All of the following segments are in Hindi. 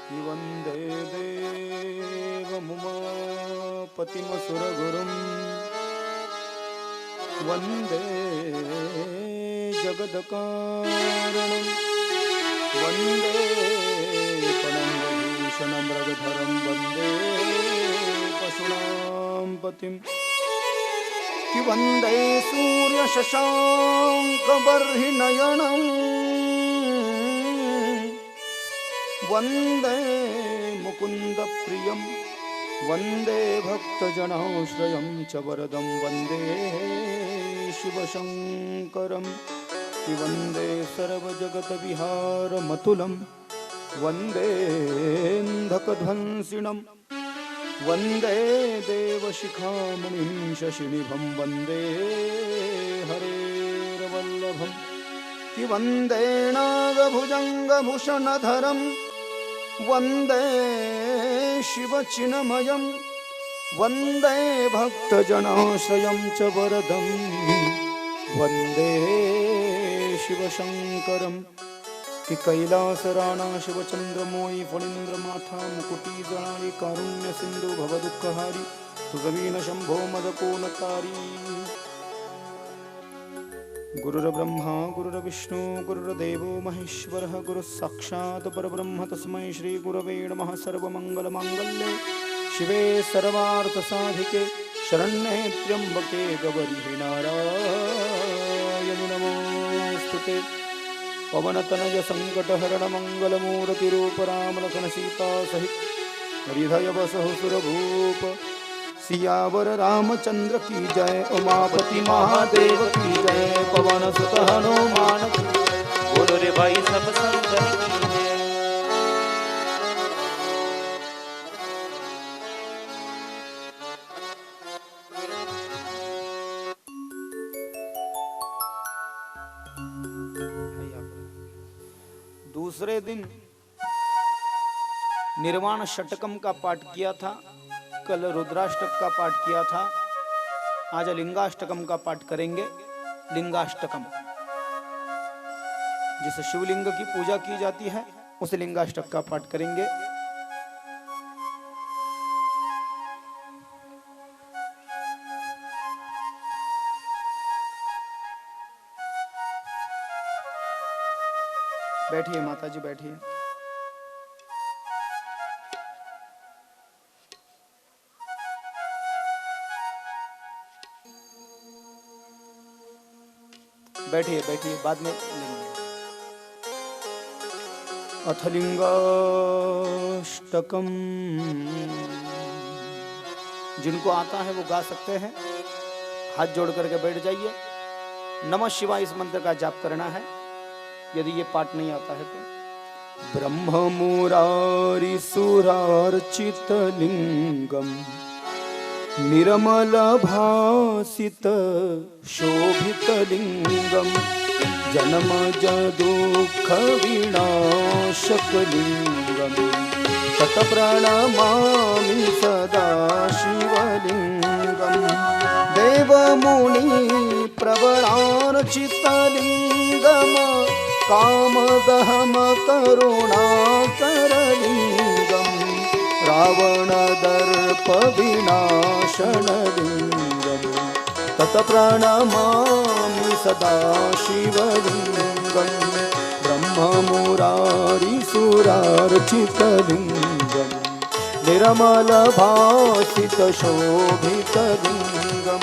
वन्दे देवमुमापतिमसुरगुरुं वन्दे जगदकारणं वन्दे पनङ्गभूषणमृगधरं वन्दे पशूनां पतिं वन्दे सूर्यशशाङ्कबर्हिनयनं वन्दे मुकुन्दप्रियं वन्दे भक्तजनाश्रयं च वरदं वन्दे शिवशङ्करं वन्दे सर्वजगतविहारमतुलं वन्देऽन्धकध्वंसिनं वन्दे देवशिखामणिं शशिनिभं वन्दे हरेर्वल्लभं वन्दे नागभुजङ्गभूषणधरं वन्दे शिवचिन्मयं वन्दे भक्तजनाश्रयं च वरदं वन्दे शिवशङ्करं कैलासराणा शिवचन्द्रमोयि फणीन्द्रमाथा मुकुटीजनानि कारुण्यसिन्धु भवदुःखहारि सुगवीन शम्भो मदकोनतारी। गुरुर्ब्रह्मा गुरुर्विष्णु गुरुर्देवो महेश्वरः गुरुस्साक्षात् परब्रह्म तस्मै श्रीगुरवे नमः। सर्वमङ्गलमाङ्गल्ये शिवे सर्वार्थसाधिके शरण्ये त्र्यम्बके गौरी नारायणि नमोऽस्तुते। पवनतनय संकटहरण मंगलमूर्तिरूप राम लखन सीता सहित हृदय बसहु सुरभूप सियावर रामचंद्र की जय। उमापति महादेव की जय। पवन सुत हनुमान की बोलो रे भाई सब संतन की जय। दूसरे दिन निर्वाण षटकम का पाठ किया था, कल रुद्राष्टक का पाठ किया था, आज लिंगाष्टकम का पाठ करेंगे। लिंगाष्टकम जिस शिवलिंग की पूजा की जाती है उस लिंगाष्टक का पाठ करेंगे। बैठिए माता जी बैठिए। बैठिए बैठिए बाद में लेंगे। अथलिंगाष्टकम जिनको आता है वो गा सकते हैं। हाथ जोड़ करके बैठ जाइए। नमः शिवाय इस मंत्र का जाप करना है यदि ये पाठ नहीं आता है तो। ब्रह्म मुरारी सुरार्चित लिंगम निर्मल भासित शोभित लिंगम जन्म दुख विनाशक लिंगम तत प्रणमामि सदा शिवलिंगम देव मुनि प्रवरार्चित लिंगम कामदहम करुणाकरलिंगम रावण दर्प विनाशनलिंगम तत प्रणमामि सदा शिवलिंगम ब्रह्म मुरारी सुरार्चितलिंगम निर्मल भासित शोभितलिंगम।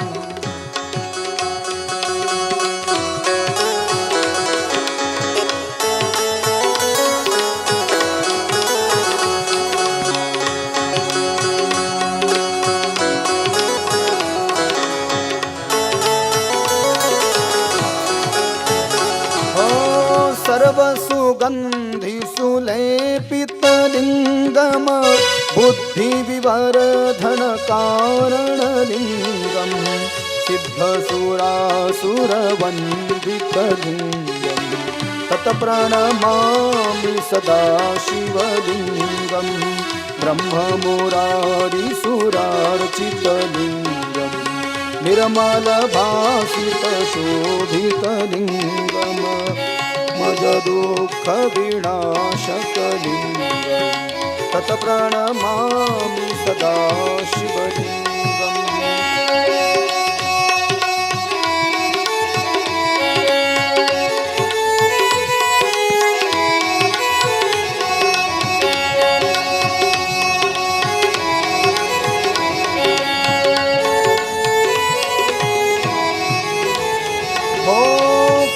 सर्वसुगंधि सुलेपित लिंगम बुद्धि विवर्धन कारण लिंगम सिद्ध सुरासुर वंदित लिंगम तत प्रणमामि सदा शिवलिंगम ब्रह्म मुरारी सुरार्चित लिंगम निर्मल भासित शोभित लिंगम मज दुख विनाशक लिंगम तत्प्रणमामि सदा शिवलिङ्गम्।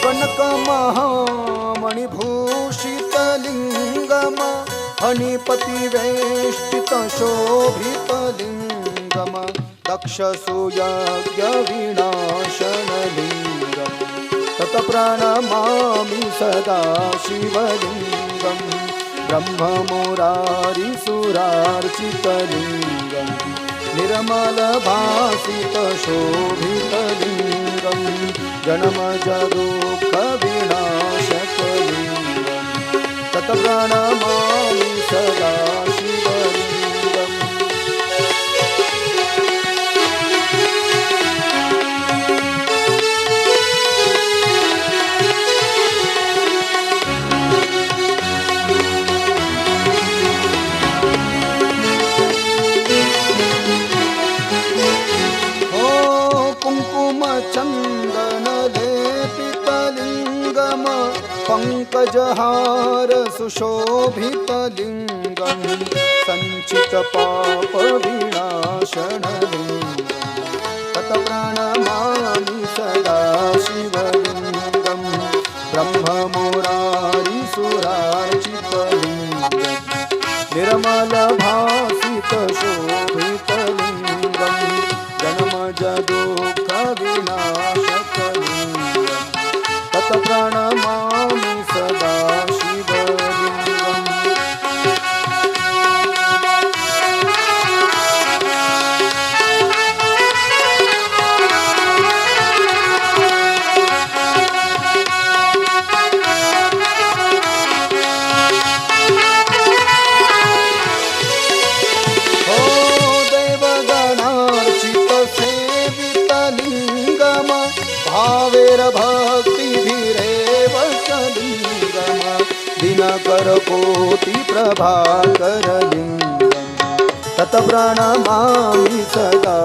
कनकमहामणिभूषितलिङ्गम फणिपतिवेष्टितशोभितलिङ्गम दक्षसूयज्ञविनाशनलिङ्गम् तत्प्रणमामि सदा शिवलिङ्गम्। ब्रह्ममुरारिसुरार्चितलिङ्गम् निर्मलभासितशोभितलिङ्गम् जन्मजदुःखविनाशकलिङ्गम् तत्प्रणमामि सदा शिवलिङ्गम्। कुङ्कुमचन्दनलेपितलिङ्गम पङ्कजहार सुशोभितलिङ्गं सञ्चितपापविनाशनलिङ्गं तत्प्रणमामि सदा शिवलिङ्गं। ब्रह्ममुरारिसुरार्चितलिङ्गं निर्मलभासितशोभितलिङ्गं जन्मजदुःखविनाशकलिङ्गं तत्प्रणमामि सदा शिवलिङ्गम्। देवगणार्चितसेवितलिङ्गम भावेरभक्तिभिरेव लिङ्गम दिनकरकोटिप्रभाकरलिङ्गं तत्प्रणमामि सदा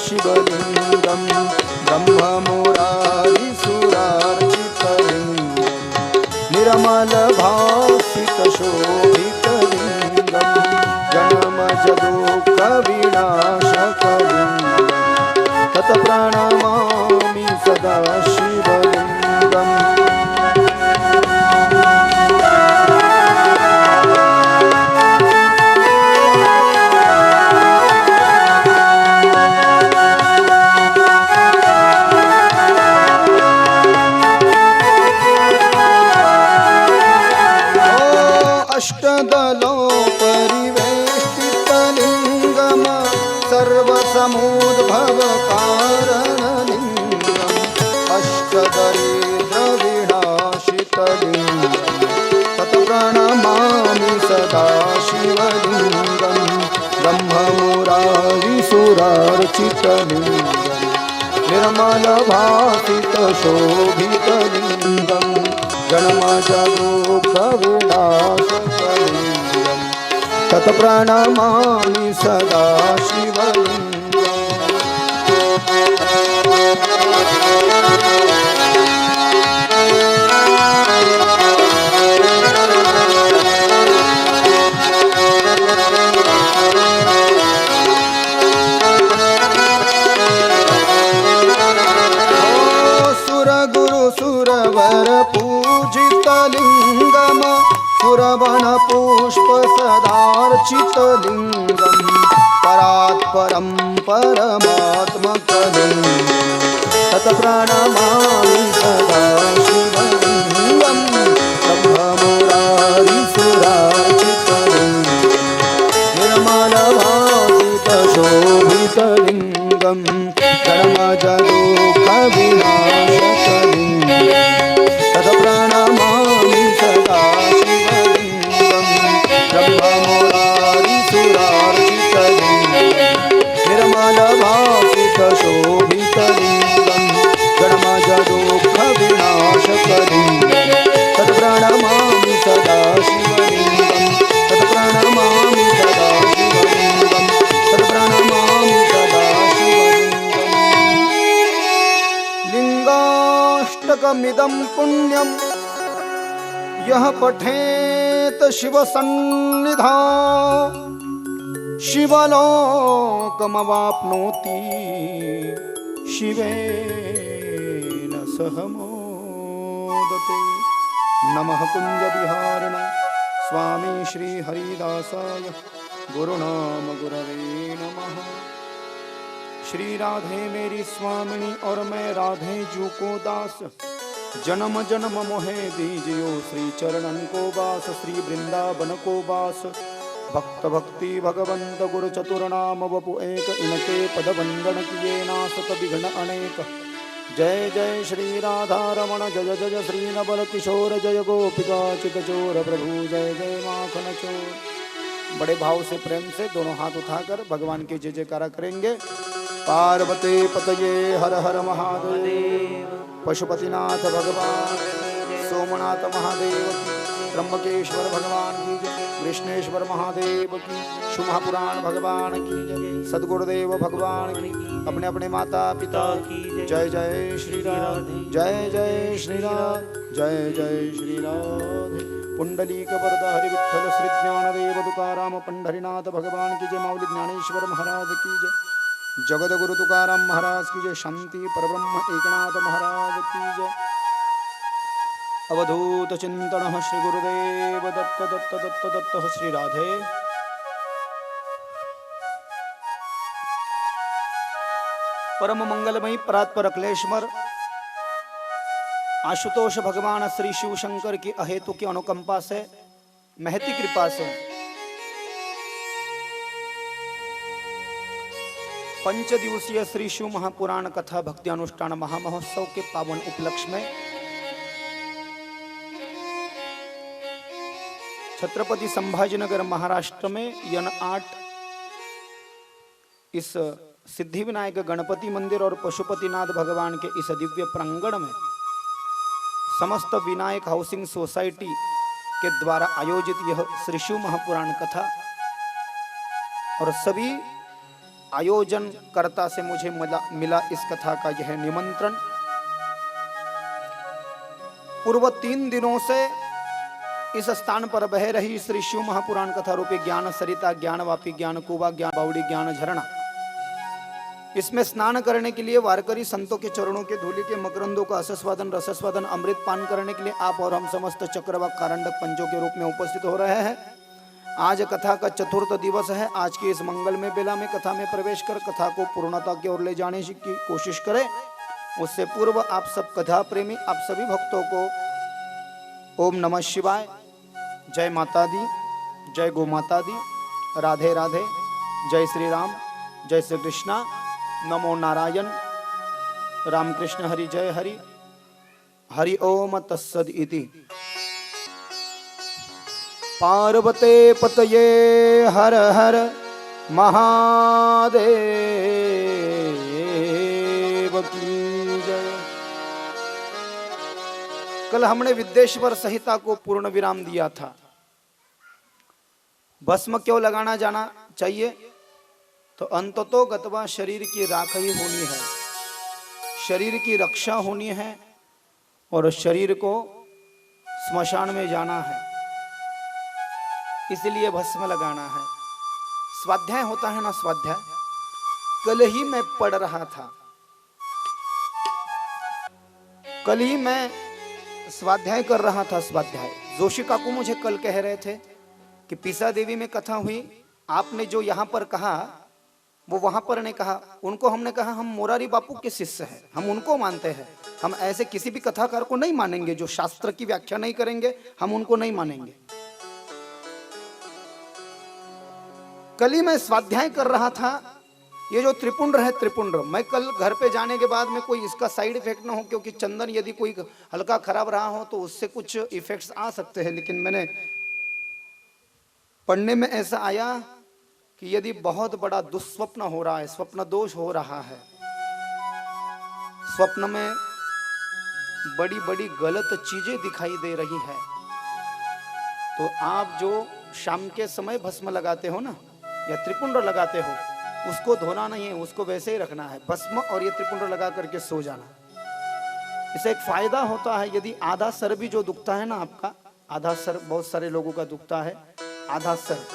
शिवलिङ्गम्। ब्रह्ममुरारिसुरार्चितलिङ्गं निर्मलभासितशोभितलिङ्गं जन्मजदुःखविनाशकलिङ्गं तत्प्रणमामि सदा शिवलिङ्गम्। अष्टदलोपरिवेष्टितलिङ्गम सर्वसमुद्भवकारणलिङ्गम् अष्टदरिद्रविनाशितलिङ्गं तत्प्रणमामि सदा शिवलिङ्गम्। ब्रह्ममुरारिसुरार्चितलिङ्गं निर्मलभासितशोभितलिङ्गं जन्मजदुःखविनाशकलिङ्गं तत्प्रणमामि सदा शिवलिङ्गम्। सुरवर पूजितलिङ्गम सुरवनपुष्पसदार्चितलिङ्गं परात्परं परमात्मकलिङ्गं तत्प्रणमामि सदा शिवलिङ्गं। ब्रह्ममुरारिसुरार्चितलिङ्गं निर्मलभासितशोभितलिङ्गं जन्मजदुःखविनाशकलिङ्गं तत्प्रणमामि सदा शिवलिङ्गं। ब्रह्ममुरारिसुरार्चितलिङ्गं निर्मलभासितशोभितलिङ्गं जन्मजदुःखविनाशकलिङ्गं तत्प्रणमामि सदा शिवलिङ्गं तत्प्रणमामि सर्वमिदं पुण्यं यः पठेत शिवसन्निधां शिवलोकमवाप्नोति शिवेन सह मोदते। नमः कुञ्जविहारिणे स्वामी श्री हरिदासाय गुरुनाम गुरवे नमः। श्री राधे मेरी स्वामिनी और मैं राधे जू को दास, जन्म जन्म मोहे दीजियो श्री चरणन को वास, श्री वृंदावन को वास। भक्त भक्ति भगवंत गुरु चतुर नाम वपु एक, इनके पद वंदन किए नासत विघ्न अनेक। जय जय श्री राधा रमण जय जय श्री नवल किशोर, जय गोपिका चित चोर प्रभु जय जय माखन चोर। बड़े भाव से प्रेम से दोनों हाथ उठाकर भगवान की जय जयकारा करेंगे। पार्वती पतये हर हर महादेव, पशुपतिनाथ भगवान, सोमनाथ महादेव की, त्र्यंबकेश्वर भगवान की जय, कृष्णेश्वर महादेव की, शुमहापुराण भगवान की जय, सदगुरुदेव भगवान की, अपने अपने माता पिता की जय। जय श्री राधे जय जय श्री राधे जय जय श्री राधे। पुंडलीक वरद हरि विठ्ठल श्री ज्ञानदेव तुकाराम पंढरीनाथ भगवान की जय। माऊली ज्ञानेश्वर महाराज की जय। जगत गुरु तुकाराम महाराज की जय। शांति परब्रह्म एकनाथ महाराज की जय। अवधूत चिंतन श्री गुरुदेव दत्त दत्त दत्त दत्त श्री राधे। परम मंगलमयी परात्पर अखिलेश्वर आशुतोष भगवान श्री शिव शंकर की अहेतु की अनुकंपा से, महती कृपा से पंच दिवसीय श्री शिव महापुराण कथा भक्ति अनुष्ठान महामहोत्सव के पावन उपलक्ष्य में छत्रपति संभाजीनगर महाराष्ट्र में यन 8 इस सिद्धि विनायक गणपति मंदिर और पशुपतिनाथ भगवान के इस दिव्य प्रांगण में समस्त विनायक हाउसिंग सोसाइटी के द्वारा आयोजित यह श्री शिव महापुराण कथा और सभी आयोजनकर्ता से मुझे मिला इस कथा का यह निमंत्रण। पूर्व 3 दिनों से इस स्थान पर बह रही श्री शिव महापुराण कथा रूपी ज्ञान सरिता, ज्ञान वापी, ज्ञान कुआ, ज्ञान बावड़ी, ज्ञान झरना, इसमें स्नान करने के लिए वारकरी संतों के चरणों के धूलि के मकरंदों का असस्वादन रसस्वादन अमृत पान करने के लिए आप और हम समस्त चक्रवाक कारंडक पंचों के रूप में उपस्थित हो रहे हैं। आज कथा का चतुर्थ दिवस है। आज की इस मंगलमय बेला में कथा में प्रवेश कर कथा को पूर्णता की ओर ले जाने की कोशिश करें। उससे पूर्व आप सब कथा प्रेमी, आप सभी भक्तों को ओम नमः शिवाय, जय माता दी, जय गो माता दी, राधे राधे, जय श्री राम, जय श्री कृष्णा, नमो नारायण, रामकृष्ण हरि जय हरि, हरि ओम तत्सद इति। पार्वते पतये हर हर महादेव की जय। कल हमने विद्येश्वर संहिता को पूर्ण विराम दिया था। भस्म क्यों लगाना जाना चाहिए? तो अंततो गतवा शरीर की राख ही होनी है, शरीर की रक्षा होनी है और शरीर को स्मशान में जाना है, इसलिए भस्म लगाना है। स्वाध्याय होता है ना, स्वाध्याय। कल ही मैं पढ़ रहा था, कल ही मैं स्वाध्याय कर रहा था। स्वाध्याय जोशी काकू मुझे कल कह रहे थे कि पीसा देवी में कथा हुई, आपने जो यहाँ पर कहा वो वहां पर नहीं कहा। उनको हमने कहा हम मोरारी बापू के शिष्य हैं, हम उनको मानते हैं, हम ऐसे किसी भी कथाकार को नहीं मानेंगे जो शास्त्र की व्याख्या नहीं करेंगे, हम उनको नहीं मानेंगे। कल ही मैं स्वाध्याय कर रहा था, ये जो त्रिपुंड है, त्रिपुंड, मैं कल घर पे जाने के बाद में कोई इसका साइड इफेक्ट ना हो, क्योंकि चंदन यदि कोई हल्का खराब रहा हो तो उससे कुछ इफेक्ट्स आ सकते हैं। लेकिन मैंने पढ़ने में ऐसा आया कि यदि बहुत बड़ा दुस्वप्न हो रहा है, स्वप्न दोष हो रहा है, स्वप्न में बड़ी बड़ी गलत चीजें दिखाई दे रही है, तो आप जो शाम के समय भस्म लगाते हो ना या त्रिपुंड लगाते हो, उसको धोना नहीं है, उसको वैसे ही रखना है। भस्म और ये त्रिपुंड लगा करके सो जाना। इससे एक फायदा होता है, यदि आधा सर भी जो दुखता है ना आपका, आधा सर बहुत सारे लोगों का दुखता है, आधा सर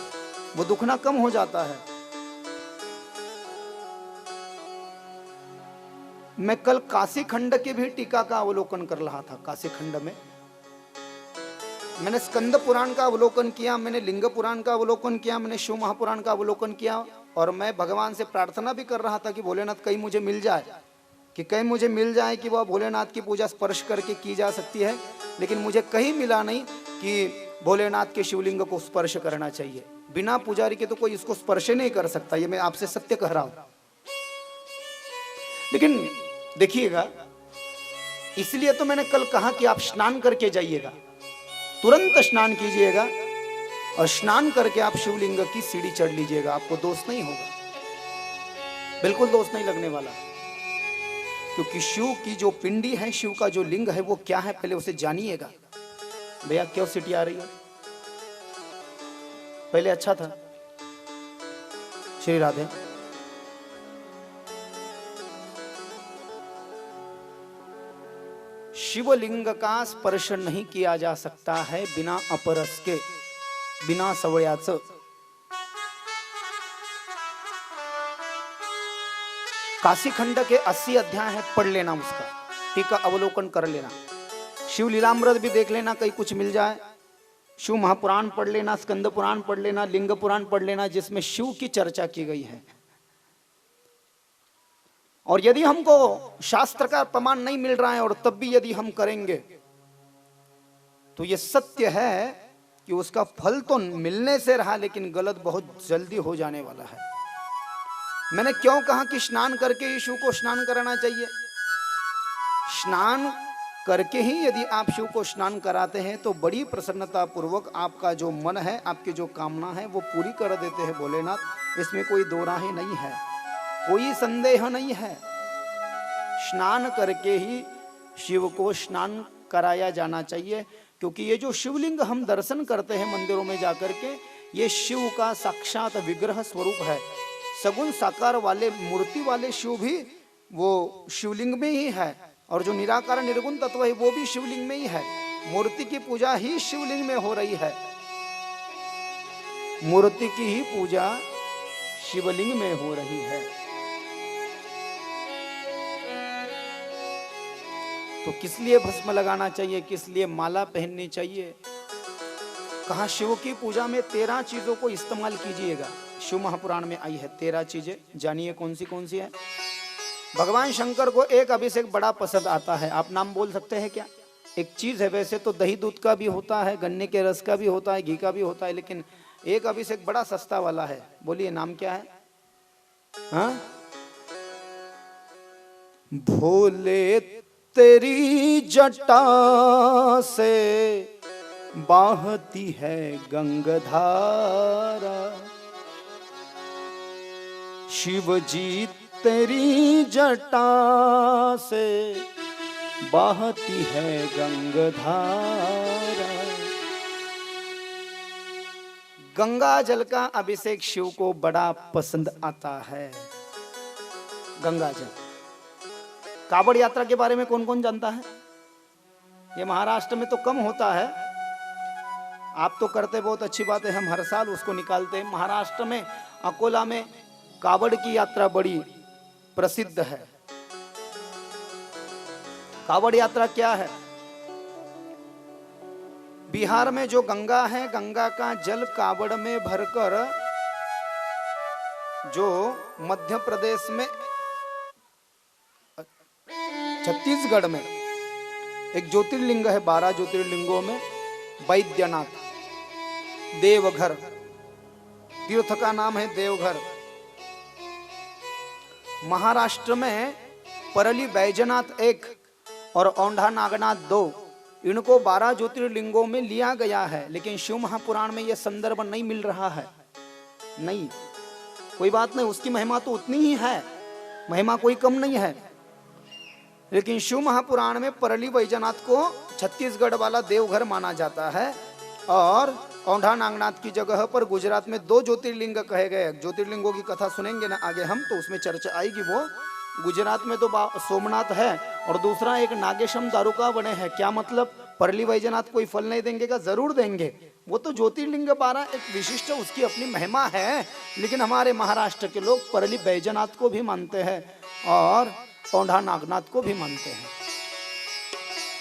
वो दुखना कम हो जाता है। मैं कल काशी खंड के भी टीका का अवलोकन कर रहा था। काशी खंड में मैंने स्कंद पुराण का अवलोकन किया, मैंने लिंग पुराण का अवलोकन किया, मैंने शिव महापुराण का अवलोकन किया, और मैं भगवान से प्रार्थना भी कर रहा था कि भोलेनाथ कहीं मुझे मिल जाए, कि कहीं मुझे मिल जाए कि वह भोलेनाथ की पूजा स्पर्श करके की जा सकती है। लेकिन मुझे कहीं मिला नहीं कि भोलेनाथ के शिवलिंग को स्पर्श करना चाहिए। बिना पुजारी के तो कोई इसको स्पर्श नहीं कर सकता, ये मैं आपसे सत्य कह रहा हूं। लेकिन देखिएगा, इसलिए तो मैंने कल कहा कि आप स्नान करके जाइएगा, तुरंत स्नान कीजिएगा, और स्नान करके आप शिवलिंग की सीढ़ी चढ़ लीजिएगा। आपको दोष नहीं होगा, बिल्कुल दोष नहीं लगने वाला, क्योंकि शिव की जो पिंडी है, शिव का जो लिंग है वो क्या है, पहले उसे जानिएगा। भैया क्यों सीटी आ रही है? पहले अच्छा था। श्री राधे। शिवलिंग का स्पर्श नहीं किया जा सकता है बिना अपरस के, बिना सवयाचं। काशी खंड के 80 अध्याय है, पढ़ लेना, उसका टीका अवलोकन कर लेना। शिव लीलामृत भी देख लेना, कहीं कुछ मिल जाए। शिव महापुराण पढ़ लेना, स्कंद पुराण पढ़ लेना, लिंग पुराण पढ़ लेना, जिसमें शिव की चर्चा की गई है। और यदि हमको शास्त्र का प्रमाण नहीं मिल रहा है और तब भी यदि हम करेंगे, तो ये सत्य है कि उसका फल तो मिलने से रहा, लेकिन गलत बहुत जल्दी हो जाने वाला है। मैंने क्यों कहा कि स्नान करके ही शिव को स्नान कराना चाहिए? स्नान करके ही यदि आप शिव को स्नान कराते हैं तो बड़ी प्रसन्नता पूर्वक आपका जो मन है, आपकी जो कामना है, वो पूरी कर देते हैं भोलेनाथ। इसमें कोई दो राहें नहीं है, कोई संदेह नहीं है। स्नान करके ही शिव को स्नान कराया जाना चाहिए, क्योंकि ये जो शिवलिंग हम दर्शन करते हैं मंदिरों में जाकर के, ये शिव का साक्षात विग्रह स्वरूप है। सगुण साकार वाले मूर्ति वाले शिव भी वो शिवलिंग में ही है, और जो निराकार निर्गुण तत्व है वो भी शिवलिंग में ही है। मूर्ति की पूजा ही शिवलिंग में हो रही है, मूर्ति की ही पूजा शिवलिंग में हो रही है। तो किस लिए भस्म लगाना चाहिए, किस लिए माला पहननी चाहिए? कहा शिव की पूजा में 13 चीजों को इस्तेमाल कीजिएगा। शिव महापुराण में आई है 13 चीजें, जानिए कौन सी है। भगवान शंकर को एक अभिषेक बड़ा पसंद आता है, आप नाम बोल सकते हैं क्या? एक चीज है, वैसे तो दही दूध का भी होता है, गन्ने के रस का भी होता है, घी का भी होता है, लेकिन एक अभिषेक बड़ा सस्ता वाला है। बोलिए नाम क्या है? हाँ, भोले तेरी जटा से बहती है गंगाधारा, शिव जी तेरी जटा से बहती है गंगाधारा। गंगा जल का अभिषेक शिव को बड़ा पसंद आता है। गंगा जल। कावड़ यात्रा के बारे में कौन कौन जानता है? ये महाराष्ट्र में तो कम होता है, आप तो करते, बहुत अच्छी बात है, हम हर साल उसको निकालते हैं। महाराष्ट्र में अकोला में कावड़ की यात्रा बड़ी प्रसिद्ध है। कावड़ यात्रा क्या है? बिहार में जो गंगा है, गंगा का जल कावड़ में भरकर जो मध्य प्रदेश में, छत्तीसगढ़ में एक ज्योतिर्लिंग है, 12 ज्योतिर्लिंगों में बैद्यनाथ, देवघर, तीर्थ का नाम है देवघर। महाराष्ट्र में परली बैजनाथ 1 और औंढा नागनाथ 2, इनको 12 ज्योतिर्लिंगों में लिया गया है, लेकिन शिव महापुराण में यह संदर्भ नहीं मिल रहा है। नहीं, कोई बात नहीं, उसकी महिमा तो उतनी ही है, महिमा कोई कम नहीं है। लेकिन शिव महापुराण में परली बैजनाथ को छत्तीसगढ़ वाला देवघर माना जाता है, और औंढा नागनाथ की जगह पर गुजरात में 2 ज्योतिर्लिंग कहे गए। ज्योतिर्लिंगों की कथा सुनेंगे ना आगे हम, तो उसमें चर्चा आएगी, गुजरात में तो सोमनाथ है और दूसरा एक नागेशम दारुका बने हैं। क्या मतलब? परली वैजनाथ कोई फल नहीं देंगे? का जरूर देंगे। वो तो ज्योतिर्लिंग 12 एक विशिष्ट उसकी अपनी महिमा है। लेकिन हमारे महाराष्ट्र के लोग परली वैजनाथ को भी मानते हैं और पौंढा नागनाथ को भी मानते हैं।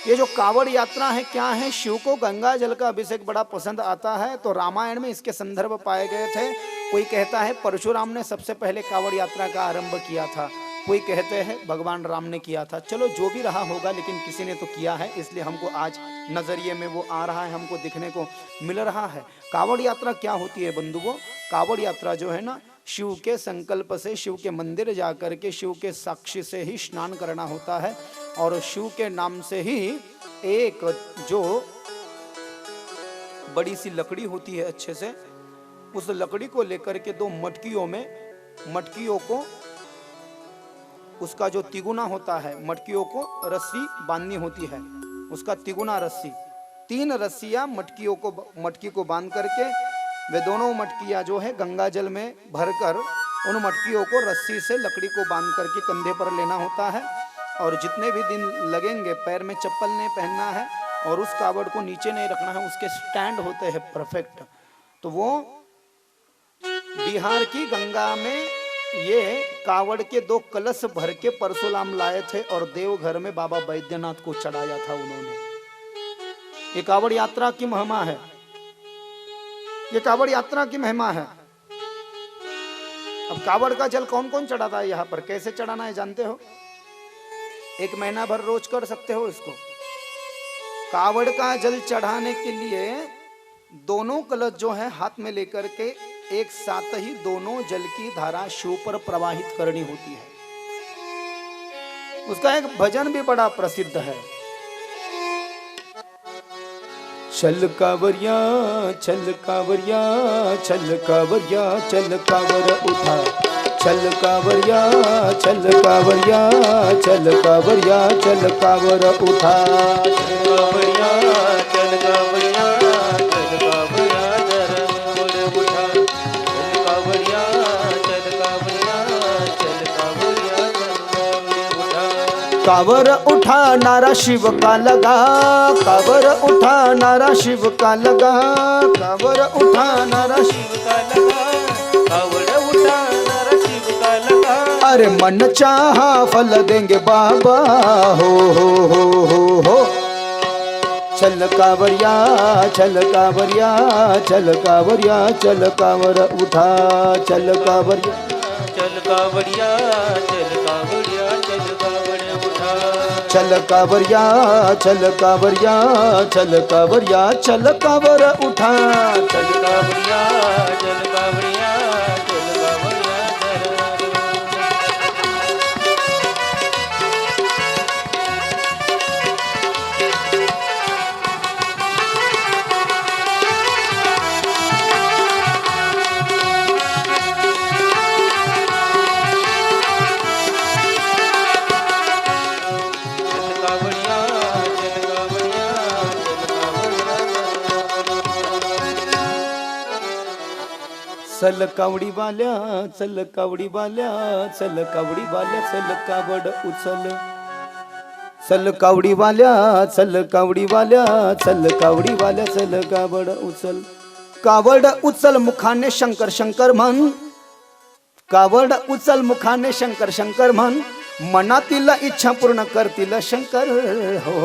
ये जो कावड़ यात्रा है क्या है? शिव को गंगा जल का अभिषेक बड़ा पसंद आता है, तो रामायण में इसके संदर्भ पाए गए थे। कोई कहता है परशुराम ने सबसे पहले कावड़ यात्रा का आरंभ किया था, कोई कहते हैं भगवान राम ने किया था। चलो जो भी रहा होगा, लेकिन किसी ने तो किया है, इसलिए हमको आज नजरिए में वो आ रहा है, हमको दिखने को मिल रहा है। कावड़ यात्रा क्या होती है बंधुओं? कावड़ यात्रा जो है ना, शिव के संकल्प से, शिव के मंदिर जाकर के शिव के साक्षी से ही स्नान करना होता है और शिव के नाम से ही एक जो बड़ी सी लकड़ी होती है अच्छे से, उस लकड़ी को लेकर के 2 मटकियों में, मटकियों को उसका जो तिगुना होता है, मटकियों को रस्सी बांधनी होती है, उसका तिगुना रस्सी, 3 रस्सियां मटकी को बांध करके वे दोनों मटकियां जो है गंगा जल में भरकर उन मटकियों को रस्सी से लकड़ी को बांध करके कंधे पर लेना होता है और जितने भी दिन लगेंगे पैर में चप्पल नहीं पहनना है और उस कावड़ को नीचे नहीं रखना है, उसके स्टैंड होते हैं परफेक्ट। तो वो बिहार की गंगा में ये कावड़ के 2 कलश भर के परशुराम लाए थे और देवघर में बाबा बैद्यनाथ को चढ़ाया था उन्होंने। ये कावड़ यात्रा की महिमा है, ये कावड़ यात्रा की महिमा है। अब कावड़ का जल कौन कौन चढ़ाता है यहाँ पर? कैसे चढ़ाना है जानते हो? 1 महीना भर रोज कर सकते हो इसको। कावड़ का जल चढ़ाने के लिए दोनों कलश जो है हाथ में लेकर के एक साथ ही दोनों जल की धारा शिव पर प्रवाहित करनी होती है। उसका एक भजन भी बड़ा प्रसिद्ध है। चल कावरिया चल कावरिया चल कावरिया चल कावर उठा, चल कावरिया चल कावरिया चल कावरिया चल कावर उठा, चल कावरिया चल कावरिया चल कावरिया चल उठा, चल कावरिया चल कावरिया चल कावरिया चल उठा। कावर उठा नारा शिव का लगा, कावर उठा नारा शिव का लगा, कावर उठा नारा शिव का लगा, कावर उठा नारा शिव का लगा। अरे मन चाहा फल देंगे बाबा, हो चल कावरिया चल कावरिया चल कावरिया चल कावर उठा, चल कावरिया चल कावरिया चल कावरिया चल कावर उठा, चल कावरिया चल कावरिया चल कावरिया चल कावर उठा, चल कावरिया चल कावरिया चल कावरिया। चल कावडी वाल्या चल कावडी वाल्या चल कावडी वाल्या चल कावड उचल, चल कावडी वाल्या चल कावडी वाल्या चल कावडी वाल्या चल कावड उचल, कावड उचल मुखाने शंकर शंकर म्हण, कावड उचल मुखाने शंकर शंकर म्हण, मनातील इच्छा पूर्ण करतील शंकर, हो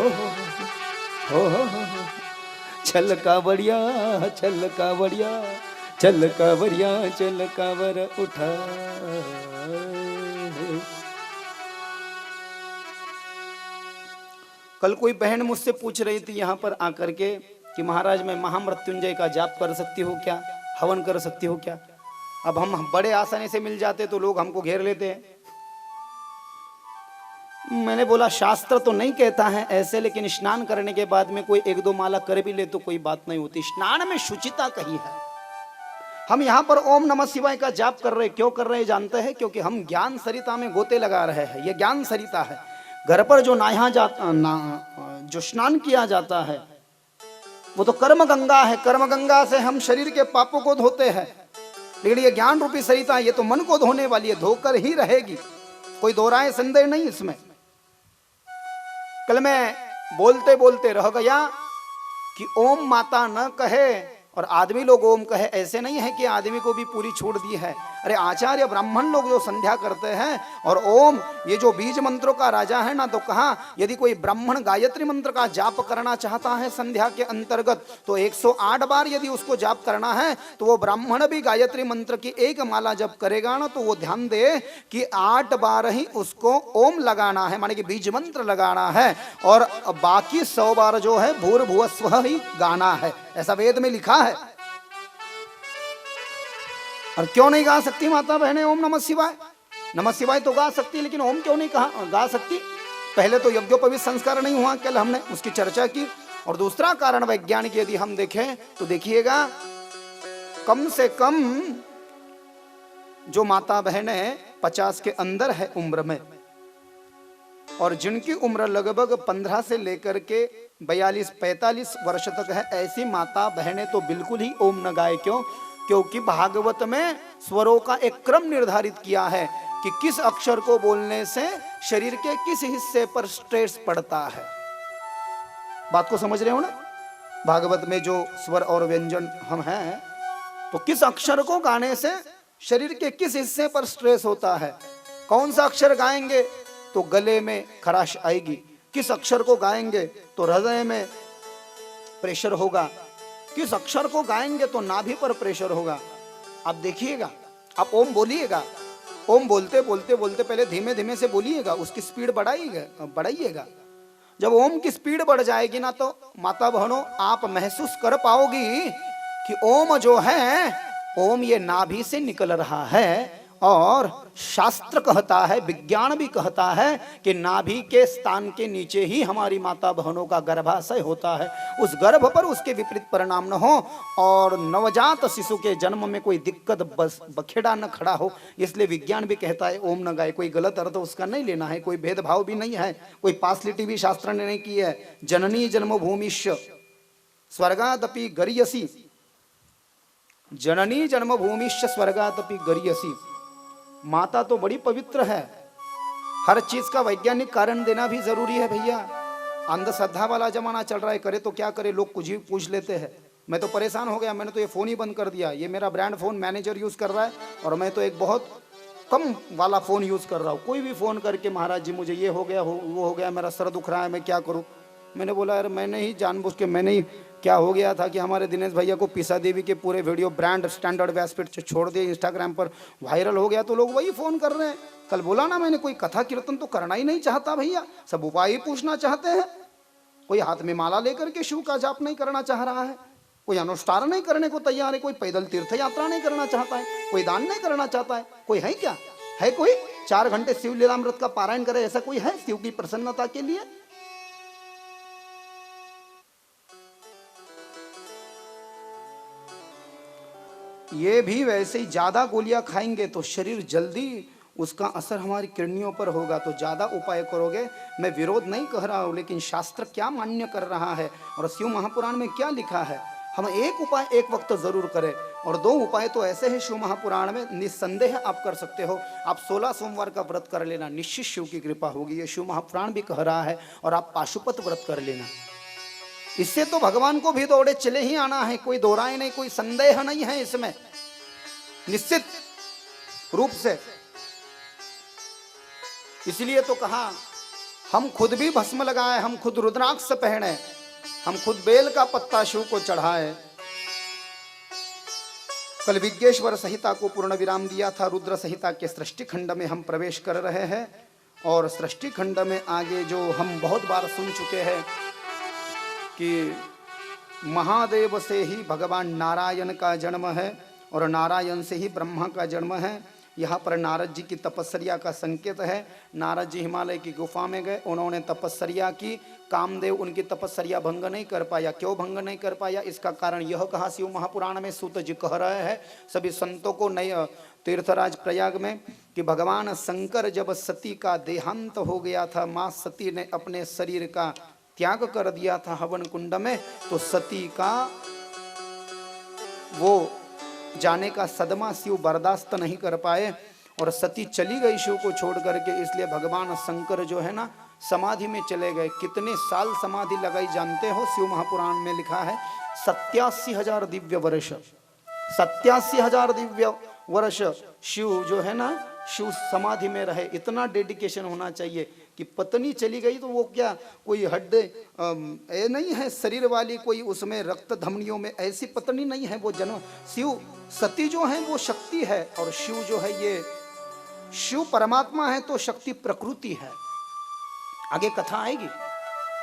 चल कावडिया चल कावडिया चल कावरिया चल कावर उठा। कल कोई बहन मुझसे पूछ रही थी यहाँ पर आकर के कि महाराज मैं महामृत्युंजय का जाप कर सकती हो क्या, हवन कर सकती हो क्या? अब हम बड़े आसानी से मिल जाते तो लोग हमको घेर लेते हैं। मैंने बोला शास्त्र तो नहीं कहता है ऐसे, लेकिन स्नान करने के बाद में कोई 1-2 माला कर भी ले तो कोई बात नहीं होती। स्नान में शुचिता कही है। हम यहाँ पर ओम नमः शिवाय का जाप कर रहे, क्यों कर रहे जानते हैं? क्योंकि हम ज्ञान सरिता में गोते लगा रहे हैं। ये ज्ञान सरिता है। घर पर जो जो स्नान किया जाता है वो तो कर्म गंगा है। कर्म गंगा से हम शरीर के पापों को धोते हैं, लेकिन ये ज्ञान रूपी सरिता ये तो मन को धोने वाली है, धोकर ही रहेगी। कोई दो राय संदेह नहीं इसमें। कल मैं बोलते बोलते रह गया कि ओम माता न कहे और आदमी लोग ओम कहे, ऐसे नहीं है कि आदमी को भी पूरी छूट दी है। अरे आचार्य ब्राह्मण लोग जो संध्या करते हैं और ओम ये जो बीज मंत्रों का राजा है ना, तो कहा यदि कोई ब्राह्मण गायत्री मंत्र का जाप करना चाहता है संध्या के अंतर्गत तो 108 बार यदि उसको जाप करना है तो वो ब्राह्मण भी गायत्री मंत्र की एक माला जब करेगा ना तो वो ध्यान दे कि 8 बार ही उसको ओम लगाना है, माने कि बीज मंत्र लगाना है, और बाकी 100 बार जो है भूर्भुवः स्वः ही गाना है, ऐसा वेद में लिखा है। और क्यों नहीं गा सकती माता बहने ओम नमः शिवाय? नमः शिवाय तो गा सकती, लेकिन ओम क्यों नहीं गा सकती? पहले तो यज्ञोपवीत संस्कार नहीं हुआ, कल हमने उसकी चर्चा की। और दूसरा कारण वैज्ञानिक यदि हम देखें तो देखिएगा, कम से कम जो माता बहने 50 के अंदर है उम्र में और जिनकी उम्र लगभग 15 से लेकर के 42-45 वर्ष तक है, ऐसी माता बहने तो बिल्कुल ही ओम न गाए। क्यों? क्योंकि भागवत में स्वरों का एक क्रम निर्धारित किया है कि किस अक्षर को बोलने से शरीर के किस हिस्से पर स्ट्रेस पड़ता है। बात को समझ रहे हो ना? भागवत में जो स्वर और व्यंजन हम हैं, तो किस अक्षर को गाने से शरीर के किस हिस्से पर स्ट्रेस होता है। कौन सा अक्षर गाएंगे तो गले में खराश आएगी, किस अक्षर को गाएंगे तो हृदय में प्रेशर होगा, किस अक्षर को गाएंगे तो नाभि पर प्रेशर होगा। आप देखिएगा, आप ओम बोलिएगा, ओम बोलते बोलते बोलते पहले धीमे धीमे से बोलिएगा, उसकी स्पीड बढ़ाइएगा। जब ओम की स्पीड बढ़ जाएगी ना तो माता बहनों आप महसूस कर पाओगी कि ओम जो है, ओम ये नाभि से निकल रहा है। और शास्त्र कहता है, विज्ञान भी कहता है कि नाभि के स्थान के नीचे ही हमारी माता बहनों का गर्भाशय होता है। उस गर्भ पर उसके विपरीत परिणाम न हो और नवजात शिशु के जन्म में कोई दिक्कत बखेड़ा न खड़ा हो, इसलिए विज्ञान भी कहता है ओम न गाए। कोई गलत अर्थ उसका नहीं लेना है, कोई भेदभाव भी नहीं है, कोई पार्शलिटी भी शास्त्र ने नहीं की है। जननी जन्मभूमिश्च स्वर्गादपि गरीयसी, जननी जन्मभूमिश्च स्वर्गादपि गरीयसी। माता तो बड़ी पवित्र है। हर चीज का वैज्ञानिक कारण देना भी जरूरी है भैया। अंधश्रद्धा वाला जमाना चल रहा है, करे तो क्या करे, लोग कुछ भी पूछ लेते हैं। मैं तो परेशान हो गया, मैंने तो ये फोन ही बंद कर दिया। ये मेरा ब्रांड फोन मैनेजर यूज कर रहा है और मैं तो एक बहुत कम वाला फोन यूज कर रहा हूँ। कोई भी फोन करके महाराज जी मुझे ये हो गया, वो हो गया, मेरा सर दुख रहा है, मैं क्या करूँ। मैंने बोला यार मैंने ही जानबूझ के, मैंने ही क्या हो गया था कि हमारे दिनेश भैया को पीसा देवी के पूरे वीडियो ब्रांड स्टैंडर्ड व्यासपीठ से छोड़ दिए, इंस्टाग्राम पर वायरल हो गया तो लोग वही फोन कर रहे हैं। कल बोला ना मैंने, कोई कथा कीर्तन तो करना ही नहीं चाहता भैया, सब उपाय ही पूछना चाहते हैं। कोई हाथ में माला लेकर के शिव का जाप नहीं करना चाह रहा है, कोई अनुष्ठान नहीं करने को तैयार है, कोई पैदल तीर्थ यात्रा नहीं करना चाहता है, कोई दान नहीं करना चाहता है। कोई है क्या? है कोई 4 घंटे शिव लीलामृत का पारायण करे, ऐसा कोई है शिव की प्रसन्नता के लिए? ये भी वैसे ही ज्यादा गोलियां खाएंगे तो शरीर जल्दी उसका असर हमारी किडनियों पर होगा, तो ज्यादा उपाय करोगे। मैं विरोध नहीं कह रहा हूं, लेकिन शास्त्र क्या मान्य कर रहा है और शिव महापुराण में क्या लिखा है। हम एक उपाय एक वक्त जरूर करें, और 2 उपाय तो ऐसे हैं शिव महापुराण में, निस्संदेह आप कर सकते हो। आप 16 सोमवार का व्रत कर लेना, निश्चित शिव की कृपा होगी, ये शिव महापुराण भी कह रहा है। और आप पाशुपत व्रत कर लेना, इससे तो भगवान को भी दौड़े चले ही आना है, कोई दो राय नहीं, कोई संदेह नहीं है इसमें, निश्चित रूप से। इसलिए तो कहा हम खुद भी भस्म लगाए, हम खुद रुद्राक्ष पहने, हम खुद बेल का पत्ता शिव को चढ़ाए। कल विज्ञेश्वर संहिता को पूर्ण विराम दिया था। रुद्र संहिता के सृष्टि खंड में हम प्रवेश कर रहे हैं, और सृष्टि खंड में आगे जो हम बहुत बार सुन चुके हैं कि महादेव से ही भगवान नारायण का जन्म है और नारायण से ही ब्रह्मा का जन्म है। यहाँ पर नारद जी की तपस्या का संकेत है। नारद जी हिमालय की गुफा में गए, उन्होंने तपस्या की, कामदेव उनकी तपस्या भंग नहीं कर पाया। क्यों भंग नहीं कर पाया? इसका कारण यह कहा शिव महापुराण में, सूत जी कह रहे हैं सभी संतों को, नए तीर्थराज प्रयाग में, कि भगवान शंकर जब सती का देहांत हो गया था, माँ सती ने अपने शरीर का त्याग कर दिया था हवन कुंड में, तो सती का वो जाने का सदमा शिव बर्दाश्त नहीं कर पाए। और सती चली गई शिव को छोड़ करके, इसलिए भगवान शंकर जो है ना समाधि में चले गए। कितने साल समाधि लगाई जानते हो? शिव महापुराण में लिखा है 87,000 दिव्य वर्ष। 87,000 दिव्य वर्ष शिव जो है ना, शिव समाधि में रहे। इतना डेडिकेशन होना चाहिए कि पत्नी चली गई तो वो क्या कोई हड्डे ये नहीं है शरीर वाली, कोई उसमें रक्त धमनियों में ऐसी पत्नी नहीं है वो जन्म। शिव सती जो है वो शक्ति है, और शिव जो है ये शिव परमात्मा है तो शक्ति प्रकृति है। आगे कथा आएगी।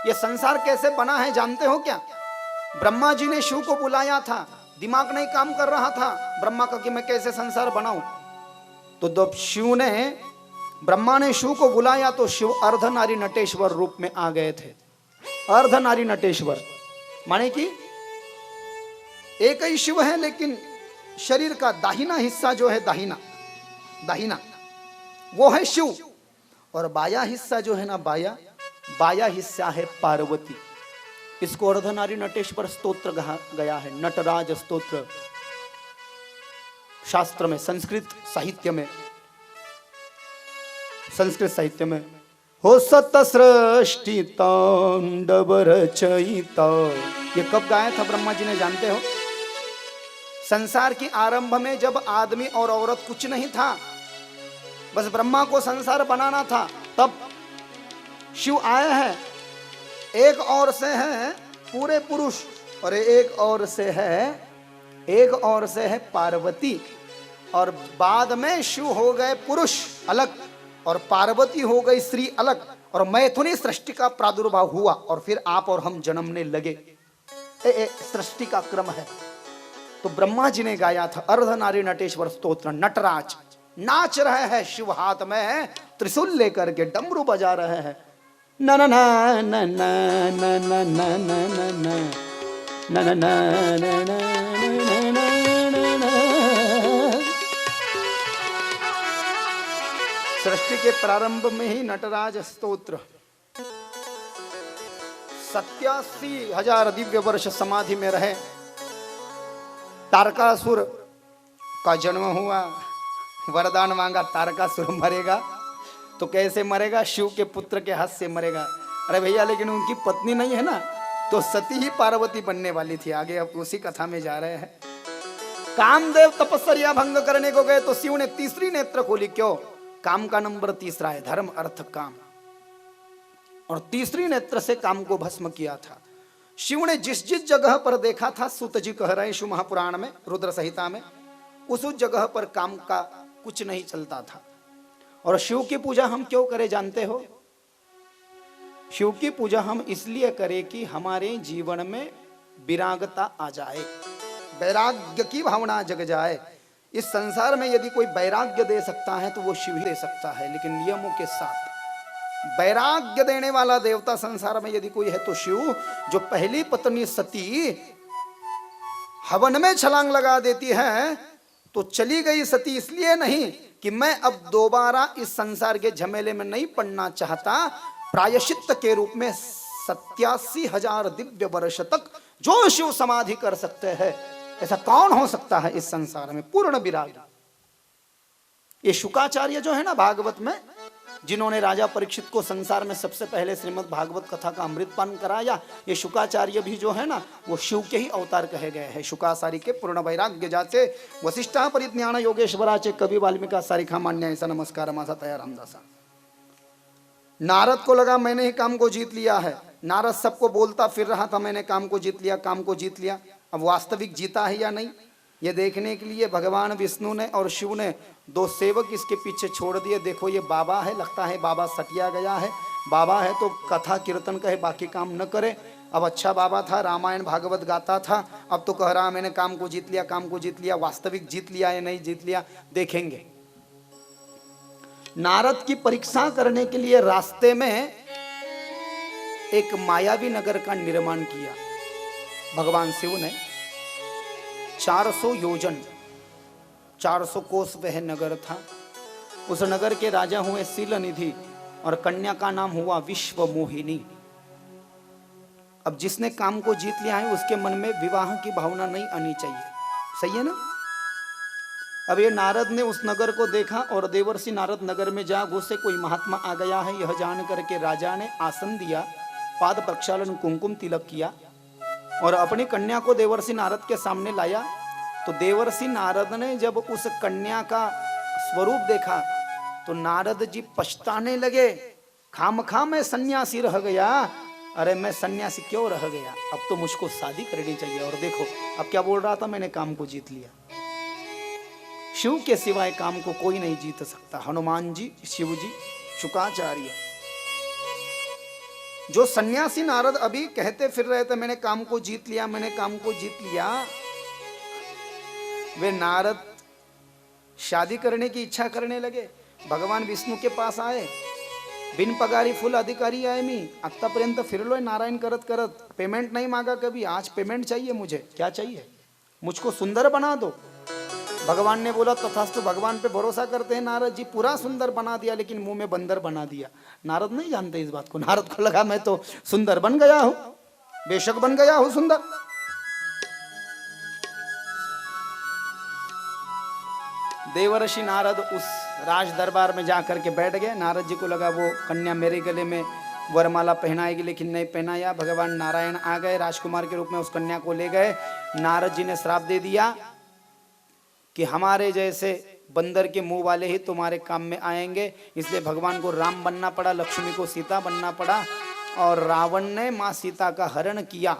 ये संसार कैसे बना है जानते हो क्या? ब्रह्मा जी ने शिव को बुलाया था, दिमाग नहीं काम कर रहा था ब्रह्मा का कि मैं कैसे संसार बनाऊं। तो जब शिव ने ब्रह्मा ने शिव को बुलाया तो शिव अर्धनारी नटेश्वर रूप में आ गए थे। अर्धनारी नटेश्वर माने कि एक ही शिव है, लेकिन शरीर का दाहिना हिस्सा जो है, दाहिना वो है शिव, और बाया हिस्सा जो है ना, बाया हिस्सा है पार्वती। इसको अर्धनारी नटेश्वर स्तोत्र कहा गया है, नटराज स्तोत्र शास्त्र में, संस्कृत साहित्य में हो सत सृष्टि तांडव रचयिता। ये कब गाया था ब्रह्मा जी ने जानते हो? संसार की आरंभ में जब आदमी और औरत कुछ नहीं था, बस ब्रह्मा को संसार बनाना था, तब शिव आए हैं। एक और से है पूरे पुरुष और एक और से है पार्वती, और बाद में शिव हो गए पुरुष अलग और पार्वती हो गई स्त्री अलग, और मैथुनी सृष्टि का प्रादुर्भाव हुआ, और फिर आप और हम जन्मने लगे। सृष्टि का क्रम है। तो ब्रह्मा जी ने गाया था अर्धनारी नटेश्वर स्तोत्र। नटराज नाच रहे हैं, शिव हाथ में त्रिशूल लेकर के डमरू बजा रहे हैं। न न न न न न न न न न सृष्टि के प्रारंभ में ही नटराज स्तोत्र। 87,000 दिव्य वर्ष समाधि में रहे। तारकासुर का जन्म हुआ, वरदान मांगा, तारकासुर मरेगा तो कैसे मरेगा? शिव के पुत्र के हाथ से मरेगा। अरे भैया, लेकिन उनकी पत्नी नहीं है ना, तो सती ही पार्वती बनने वाली थी। आगे अब उसी कथा में जा रहे हैं। कामदेव तपस्या भंग करने को गए तो शिव ने तीसरी नेत्र खोली। क्यों? काम का नंबर तीसरा है, धर्म अर्थ काम, और तीसरी नेत्र से काम को भस्म किया था। शिव ने जिस जिस जगह पर देखा था, सूत जी कह रहे शिव महापुराण में, रुद्र संहिता में, उस जगह पर काम का कुछ नहीं चलता था। और शिव की पूजा हम क्यों करें जानते हो? शिव की पूजा हम इसलिए करें कि हमारे जीवन में विरागता आ जाए, वैराग्य की भावना जग जाए। इस संसार में यदि कोई वैराग्य दे सकता है तो वो शिव ही दे सकता है, लेकिन नियमों के साथ। वैराग्य देने वाला देवता संसार में यदि कोई है तो शिव। जो पहली पत्नी सती हवन में छलांग लगा देती है, तो चली गई सती इसलिए नहीं कि मैं अब दोबारा इस संसार के झमेले में नहीं पड़ना चाहता, प्रायश्चित के रूप में 87,000 दिव्य वर्ष तक जो शिव समाधि कर सकते हैं, ऐसा कौन हो सकता है इस संसार में? पूर्ण विराग। ये शुकाचार्य जो है ना भागवत में, जिन्होंने राजा परीक्षित को संसार में सबसे पहले श्रीमद् भागवत कथा का अमृतपान कराया, ये शुकाचार्य भी जो है ना, वो शिव के ही अवतार कहे गए हैं। शुकासारी के पूर्ण वैराग्य जाचे, वशिष्ठा परिज्ञान योगेश्वराचे, कवि वाल्मीका सारिखा मान्य ऐसा नमस्कार मासा तया रामदासा। नारद को लगा मैंने ही काम को जीत लिया है। नारद सबको बोलता फिर रहा था मैंने काम को जीत लिया, काम को जीत लिया। अब वास्तविक जीता है या नहीं, ये देखने के लिए भगवान विष्णु ने और शिव ने 2 सेवक इसके पीछे छोड़ दिए। देखो ये बाबा है, लगता है बाबा सटिया गया है। बाबा है तो कथा कीर्तन कहे, बाकी काम न करे। अब अच्छा बाबा था, रामायण भागवत गाता था, अब तो कह रहा मैंने काम को जीत लिया, काम को जीत लिया। वास्तविक जीत लिया या नहीं जीत लिया देखेंगे। नारद की परीक्षा करने के लिए रास्ते में एक मायावी नगर का निर्माण किया भगवान शिव ने। 400 योजन, 400 कोस वह नगर था। उस नगर के राजा हुए शीलनिधि और कन्या का नाम हुआ विश्व मोहिनी। अब जिसने काम को जीत लिया है उसके मन में विवाह की भावना नहीं आनी चाहिए, सही है ना? अब ये नारद ने उस नगर को देखा और देवर्षि नारद नगर में जा घुसे, कोई महात्मा आ गया है यह जान करके राजा ने आसन दिया, पाद प्रक्षालन कुमकुम तिलक किया और अपनी कन्या को देवर्षि नारद के सामने लाया। तो देवर्षि नारद ने जब उस कन्या का स्वरूप देखा तो नारद जी पछताने लगे, खामखा मैं सन्यासी रह गया, अरे मैं सन्यासी क्यों रह गया, अब तो मुझको शादी करनी चाहिए। और देखो अब क्या बोल रहा था, मैंने काम को जीत लिया। शिव के सिवाय काम को कोई नहीं जीत सकता। हनुमान जी, शिव जी, शुकाचार्य, जो सन्यासी नारद अभी कहते फिर रहे थे मैंने काम को जीत लिया, मैंने काम को जीत लिया, वे नारद शादी करने की इच्छा करने लगे। भगवान विष्णु के पास आए, बिन पगारी फुल अधिकारी आहे मी, आतापर्यंत फिरलोय नारायण करत करत, पेमेंट नहीं मांगा कभी, आज पेमेंट चाहिए मुझे। क्या चाहिए? मुझको सुंदर बना दो। भगवान ने बोला तथास्तु। भगवान पे भरोसा करते हैं नारद जी, पूरा सुंदर बना दिया लेकिन मुंह में बंदर बना दिया। नारद नहीं जानते इस बात को। नारद को लगा मैं तो सुंदर बन गया हूं, बेशक बन गया हूं सुंदर। देवर्षि नारद उस राज दरबार में जाकर के बैठ गए। नारद जी को लगा वो कन्या मेरे गले में वरमाला पहनाएगी, लेकिन नहीं पहनाया। भगवान नारायण आ गए, राजकुमार के रूप में उस कन्या को ले गए। नारद जी ने श्राप दे दिया कि हमारे जैसे बंदर के मुंह वाले ही तुम्हारे काम में आएंगे। इसलिए भगवान को राम बनना पड़ा, लक्ष्मी को सीता बनना पड़ा और रावण ने मां सीता का हरण किया,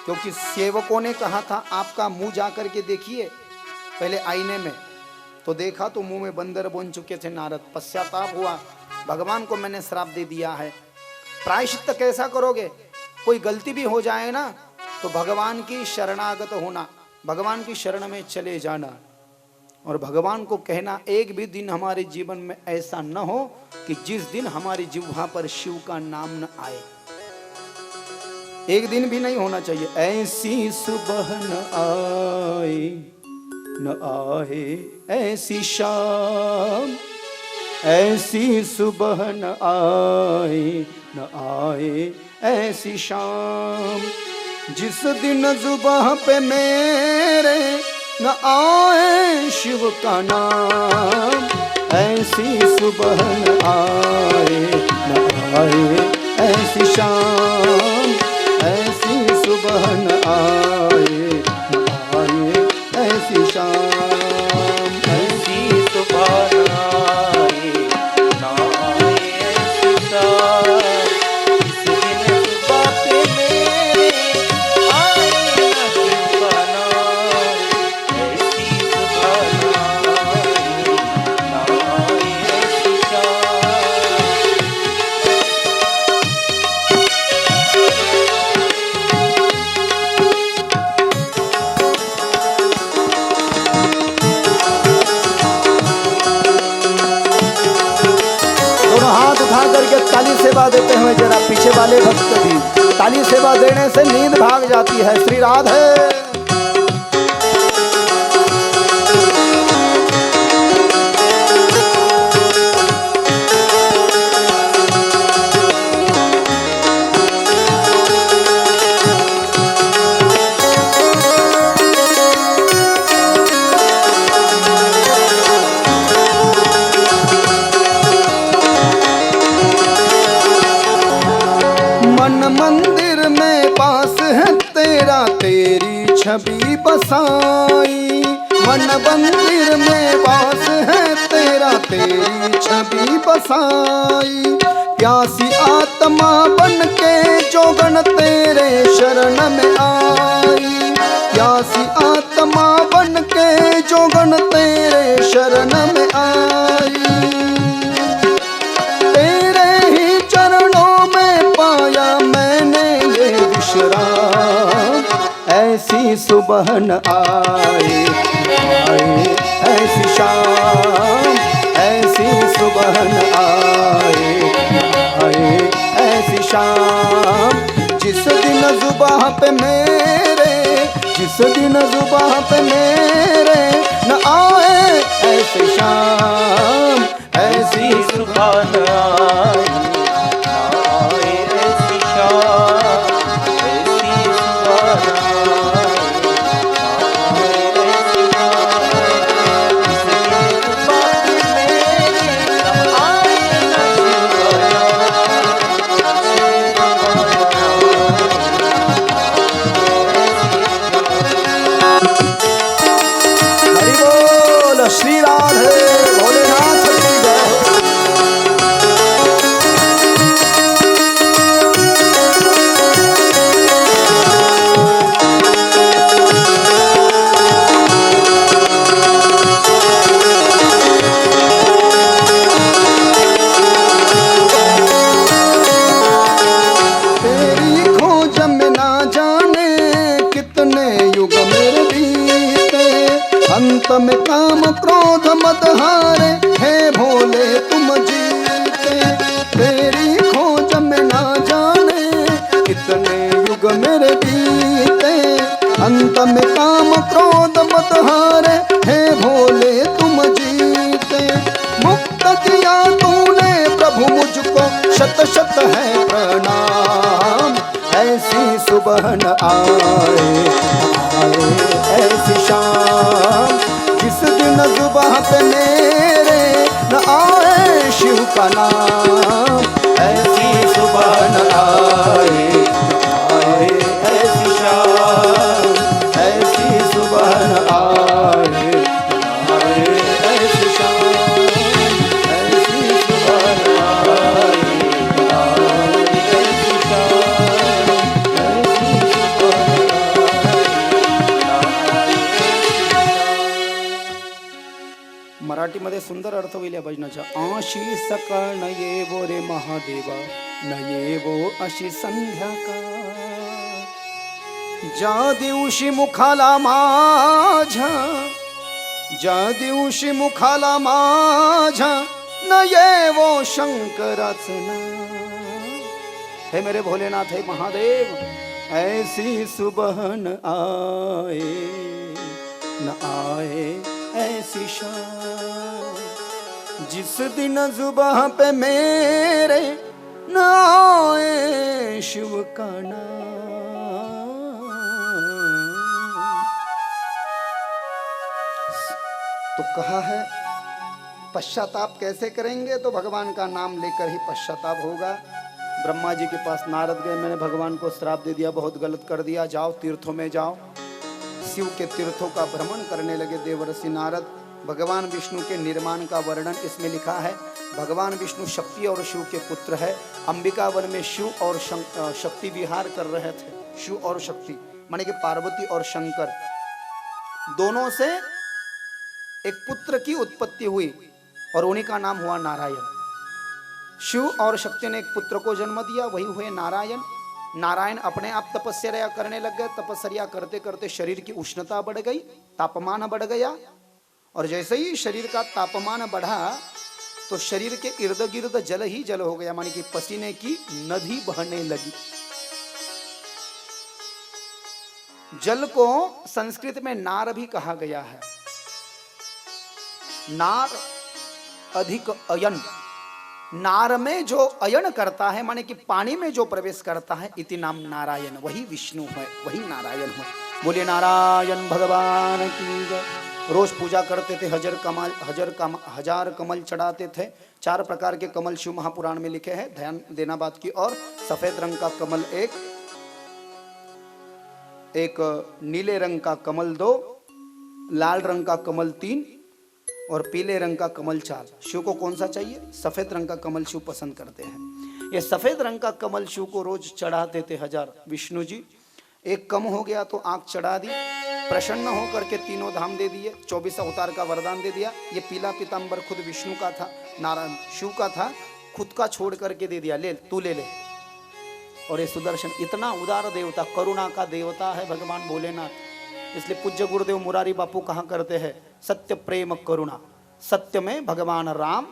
क्योंकि सेवकों ने कहा था आपका मुंह जाकर के देखिए पहले आईने में। तो देखा तो मुंह में बंदर बन चुके थे। नारद पश्चाताप हुआ, भगवान को मैंने श्राप दे दिया है, प्रायश्चित कैसा करोगे? कोई गलती भी हो जाए ना तो भगवान की शरणागत होना, भगवान की शरण में चले जाना और भगवान को कहना एक भी दिन हमारे जीवन में ऐसा न हो कि जिस दिन हमारी जिह्वा पर शिव का नाम न आए। एक दिन भी नहीं होना चाहिए। ऐसी सुबह न आए न आए ऐसी शाम, ऐसी सुबह न आए न आए ऐसी शाम, जिस दिन जुबान पे मेरे न आए शिव का नाम। ऐसी सुबह न आए न आए ऐसी शाम, ऐसी सुबह न आए न आए ऐसी शाम, ऐसी सुबह न आए न आए ऐसी शाम, जिस दिन सुबह पे मेरे आए न शिव का नाम। ऐसी सुबह न आए न आए ऐसी शाम। उठा करके ताली सेवा देते हुए जरा पीछे वाले भक्त भी, ताली सेवा देने से नींद भाग जाती है। श्री राधे। मंदिर में पास है तेरा, तेरी छवि बसाई। मन मंदिर में पास है तेरा, तेरी छवि बसाई। प्यासी आत्मा बन के जोगन तेरे शरण में आई। प्यासी आत्मा बन के जोगन तेरे शरण में आई। तेरे ही चरणों में पाया मैंने ये विश्राम। ऐसी सुबह न आए आए ऐसी शाम, ऐसी सुबह न आए आए ऐसी शाम, जिस दिन जुबान पे मेरे, जिस दिन जुबान पे मेरे न आए ऐसी शाम, ऐसी सुबह न आए न आए ऐसी शाम, ऐसी सुबह न आए न आए ऐसी शाम। काम क्रोध मत हारे, हे भोले तुम जीते। तेरी खोज में ना जाने कितने युग मेरे बीते। अंत में काम क्रोध मत हारे, हे भोले तुम जीते। मुक्त किया तूने प्रभु मुझको, शत शत है प्रणाम। ऐसी सुबह न आए, आए ऐसी शाम, जिस दिन सुबह पे मेरे न आए शिव का नाम। ऐसी सुबह न आए, आए ऐसी शाम, ऐसी सुबह न आए, आए ऐसी शाम, ऐसी सुबह न आए, आए ऐसी शाम, ऐसी सुबह मराठीमध्ये सुंदर अर्थ होईल या भजनाचा. आशी सकाळ न येवो रे महादेवा, न येवो अशी संध्याकाळ. ज्या दिवशी मुखाला माझ्या, ज्या दिवशी मुखाला माझ्या न येवो शंकराच नाम. हे मेरे भोलेनाथ, हे महादेव, ऐसी सुबह न आए, न आए ऐसी शाम, जिस दिन सुबह पे मेरे न आए शिव का नाम. तो कहा है पश्चाताप कैसे करेंगे, तो भगवान का नाम लेकर ही पश्चाताप होगा. ब्रह्मा जी के पास नारद गए, मैंने भगवान को श्राप दे दिया, बहुत गलत कर दिया, जाओ तीर्थों में जाओ. शिव के तीर्थों का भ्रमण करने लगे देवर्षि नारद. भगवान विष्णु के निर्माण का वर्णन इसमें लिखा है. भगवान विष्णु शक्ति और शिव के पुत्र है. अंबिका वन में शिव और शक्ति विहार कर रहे थे. शिव और शक्ति माने कि पार्वती और शंकर दोनों से एक पुत्र की उत्पत्ति हुई और उन्हीं का नाम हुआ नारायण. शिव और शक्ति ने एक पुत्र को जन्म दिया, वही हुए नारायण. नारायण अपने आप तपस्या करने लग गए. तपस्या करते करते शरीर की उष्णता बढ़ गई, तापमान बढ़ गया. और जैसे ही शरीर का तापमान बढ़ा तो शरीर के इर्द गिर्द जल ही जल हो गया, मानी कि पसीने की नदी बहने लगी. जल को संस्कृत में नार भी कहा गया है. नार अधिक अयन, नार में जो अयन करता है माने कि पानी में जो प्रवेश करता है, इति नाम नारायण. वही विष्णु है, वही नारायण है. बोले नारायण भगवान की जय. रोज पूजा करते थे, हजार कमल चढ़ाते थे. 4 प्रकार के कमल शिव महापुराण में लिखे हैं, ध्यान देना बात की. और सफेद रंग का कमल एक नीले रंग का कमल 2, लाल रंग का कमल 3 और पीले रंग का कमल 4. शिव को कौन सा चाहिए? सफेद रंग का कमल शिव पसंद करते हैं. ये सफेद रंग का कमल शिव को रोज चढ़ाते थे 1000. विष्णु जी एक कम हो गया तो आंख चढ़ा दी, प्रसन्न होकर के 3 धाम दे दिए, 24 अवतार का वरदान दे दिया. ये पीला पीतांबर खुद विष्णु का था, नारायण शिव का था, खुद का छोड़ करके दे दिया, ले तू ले ले. और ये सुदर्शन इतना उदार देवता, करुणा का देवता है भगवान भोलेनाथ. इसलिए पूज्य गुरुदेव मुरारी बापू कहा करते हैं, सत्य प्रेम करुणा. सत्य में भगवान राम,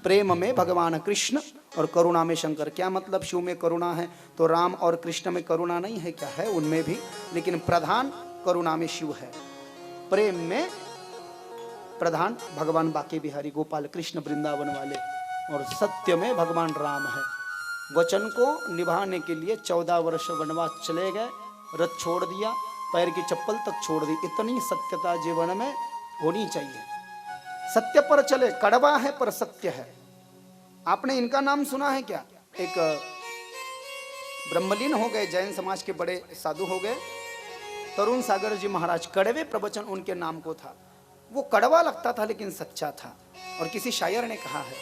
प्रेम में भगवान कृष्ण और करुणा में शंकर. क्या मतलब? शिव में करुणा है तो राम और कृष्ण में करुणा नहीं है क्या? है उनमें भी, लेकिन प्रधान करुणा में शिव है, प्रेम में प्रधान भगवान बाके बिहारी गोपाल कृष्ण वृंदावन वाले, और सत्य में भगवान राम है. वचन को निभाने के लिए 14 वर्ष वनवास चले गए, रथ छोड़ दिया, पैर की चप्पल तक छोड़ दी. इतनी सत्यता जीवन में होनी चाहिए. सत्य पर चले, कड़वा है पर सत्य है. आपने इनका नाम सुना है क्या? एक ब्रह्मलीन हो गए, जैन समाज के बड़े साधु हो गए, तरुण सागर जी महाराज. कड़वे प्रवचन उनके नाम को था. वो कड़वा लगता था लेकिन सच्चा था. और किसी शायर ने कहा है,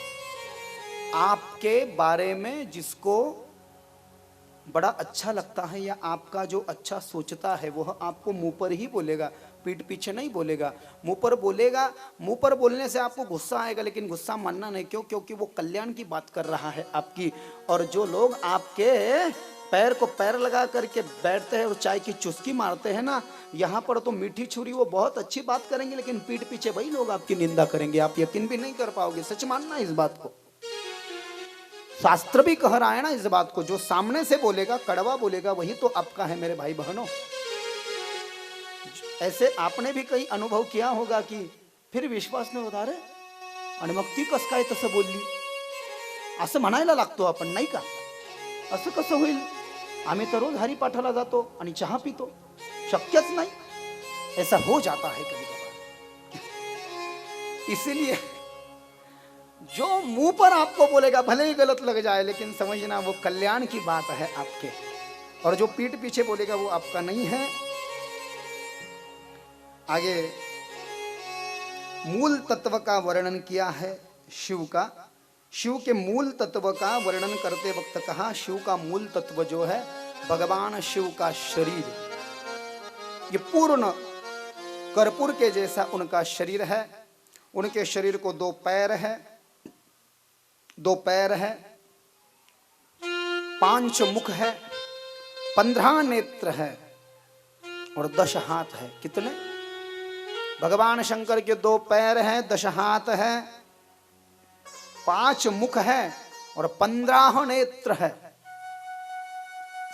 आपके बारे में जिसको बड़ा अच्छा लगता है या आपका जो अच्छा सोचता है, वह आपको मुंह पर ही बोलेगा, पीठ पीछे नहीं बोलेगा. मुंह पर बोलेगा, मुंह पर बोलने से आपको गुस्सा आएगा, लेकिन गुस्सा मानना नहीं. क्यों? क्योंकि वो कल्याण की बात कर रहा है आपकी. और जो लोग आपके पैर को पैर लगा करके बैठते हैं और चाय की चुस्की मारते हैं ना, यहाँ पर तो मीठी छुरी वो बहुत अच्छी बात करेंगे, लेकिन पीठ पीछे वही लोग आपकी निंदा करेंगे, आप यकीन भी नहीं कर पाओगे। सच मानना इस बात को, शास्त्र भी कह रहा है ना इस बात को, जो सामने से बोलेगा, कड़वा बोलेगा, वही तो आपका है मेरे भाई बहनों। ऐसे आपने भी कई अनुभव किया होगा कि फिर विश्वास नाही होता, अरे आणि मग ती कसं काय तसं बोलली असं म्हणायला लागतो आपण, नाही का? असं कसं होईल? आम्ही तर रोज हरिपाठाला जातो आणि चहा पितो, शक्यच नाही। ऐसा हो जाता है कभी कभार। इसीलिए जो मुंह पर आपको बोलेगा भले ही गलत लग जाए, लेकिन समझना वो कल्याण की बात है आपके, और जो पीठ पीछे बोलेगा वो आपका नहीं है। आगे मूल तत्व का वर्णन किया है शिव का। शिव के मूल तत्व का वर्णन करते वक्त कहा, शिव का मूल तत्व जो है भगवान शिव का शरीर, ये पूर्ण कर्पूर के जैसा उनका शरीर है। उनके शरीर को 2 पैर है, 2 पैर है, 5 मुख है, 15 नेत्र है और 10 हाथ है। कितने? भगवान शंकर के 2 पैर हैं, 10 हाथ है, 5 मुख है और 15 नेत्र है।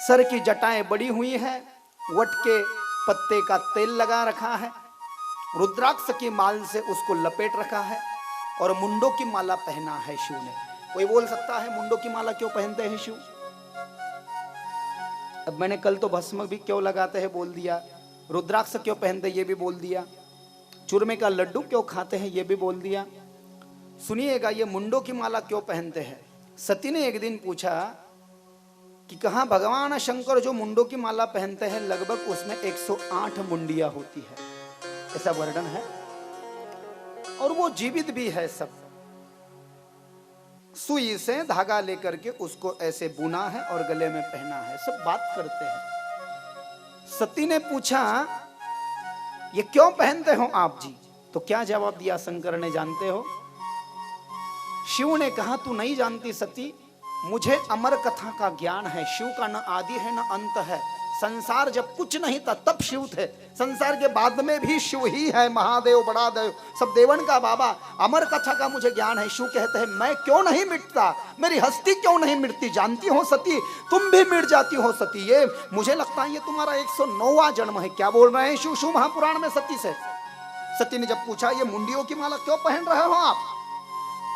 सर की जटाएं बड़ी हुई है, वट के पत्ते का तेल लगा रखा है, रुद्राक्ष की माल से उसको लपेट रखा है और मुंडों की माला पहना है शिव ने। कोई बोल सकता है मुंडों की माला क्यों पहनते हैं शिव? अब मैंने कल तो भस्म भी क्यों लगाते हैं बोल दिया, रुद्राक्ष क्यों पहनते ये भी बोल दिया, चूरमे का लड्डू क्यों खाते हैं ये भी बोल दिया। सुनिएगा, ये मुंडों की माला क्यों पहनते हैं? सती ने एक दिन पूछा कि कहा भगवान शंकर जो मुंडों की माला पहनते हैं लगभग उसमें 108 मुंडिया होती है, ऐसा वर्णन है, और वो जीवित भी है। सब सुई से धागा लेकर के उसको ऐसे बुना है और गले में पहना है, सब बात करते हैं। सती ने पूछा ये क्यों पहनते हो आप जी? तो क्या जवाब दिया शंकर ने जानते हो? शिव ने कहा तू नहीं जानती सती, मुझे अमर कथा का ज्ञान है। शिव का न आदि है न अंत है। संसार जब कुछ नहीं था तब शिव थे, संसार के बाद में भी शिव ही है, महादेव बड़ा देव, सब देवन का बाबा। अमर कथा का मुझे ज्ञान है। शिव कहते हैं मैं क्यों नहीं मिटता, मेरी हस्ती क्यों नहीं मिटती? जानती हो सती, तुम भी मिट जाती हो सती। ये मुझे लगता है ये तुम्हारा 109वां जन्म है। क्या बोल रहे हैं शिव? शिव महापुराण में सती से। सती ने जब पूछा ये मुंडियों की माला क्यों पहन रहे हो आप,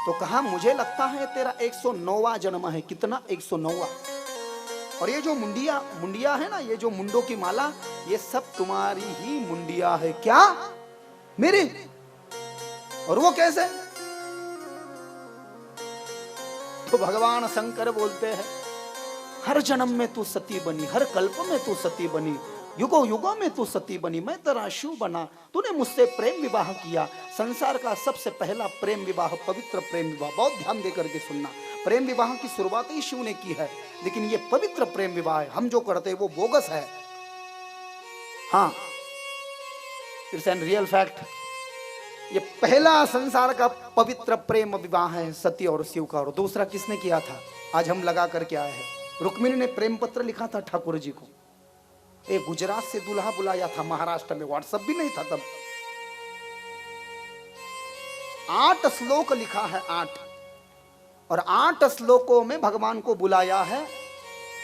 तो कहा मुझे लगता है तेरा 109वां जन्म है। कितना? 109वां। और ये जो मुंडिया है ना, ये जो मुंडों की माला, ये सब तुम्हारी ही मुंडिया है। क्या? मेरी? और वो कैसे? तो भगवान शंकर बोलते हैं हर जन्म में तू सती बनी, हर कल्प में तू सती बनी, युगों युगों में तू सती बनी, मैं तेरा शिव बना, तूने मुझसे प्रेम विवाह किया। संसार का सबसे पहला प्रेम विवाह, पवित्र प्रेम विवाह, बहुत ध्यान दे करके सुनना। प्रेम विवाह की शुरुआत ही शिव ने की है, लेकिन ये पवित्र प्रेम विवाह है। हम जो करते हैं वो बोगस है। हाँ, इट्स एन रियल फैक्ट। ये पहला संसार का पवित्र प्रेम विवाह है सती और शिव का। और दूसरा किसने किया था? आज हम लगा करके आए हैं। रुक्मिणी ने प्रेम पत्र लिखा था ठाकुर जी को। एक गुजरात से दूल्हा बुलाया था महाराष्ट्र में, व्हाट्सएप भी नहीं था तब। 8 श्लोक लिखा है, 8, और 8 श्लोकों में भगवान को बुलाया है।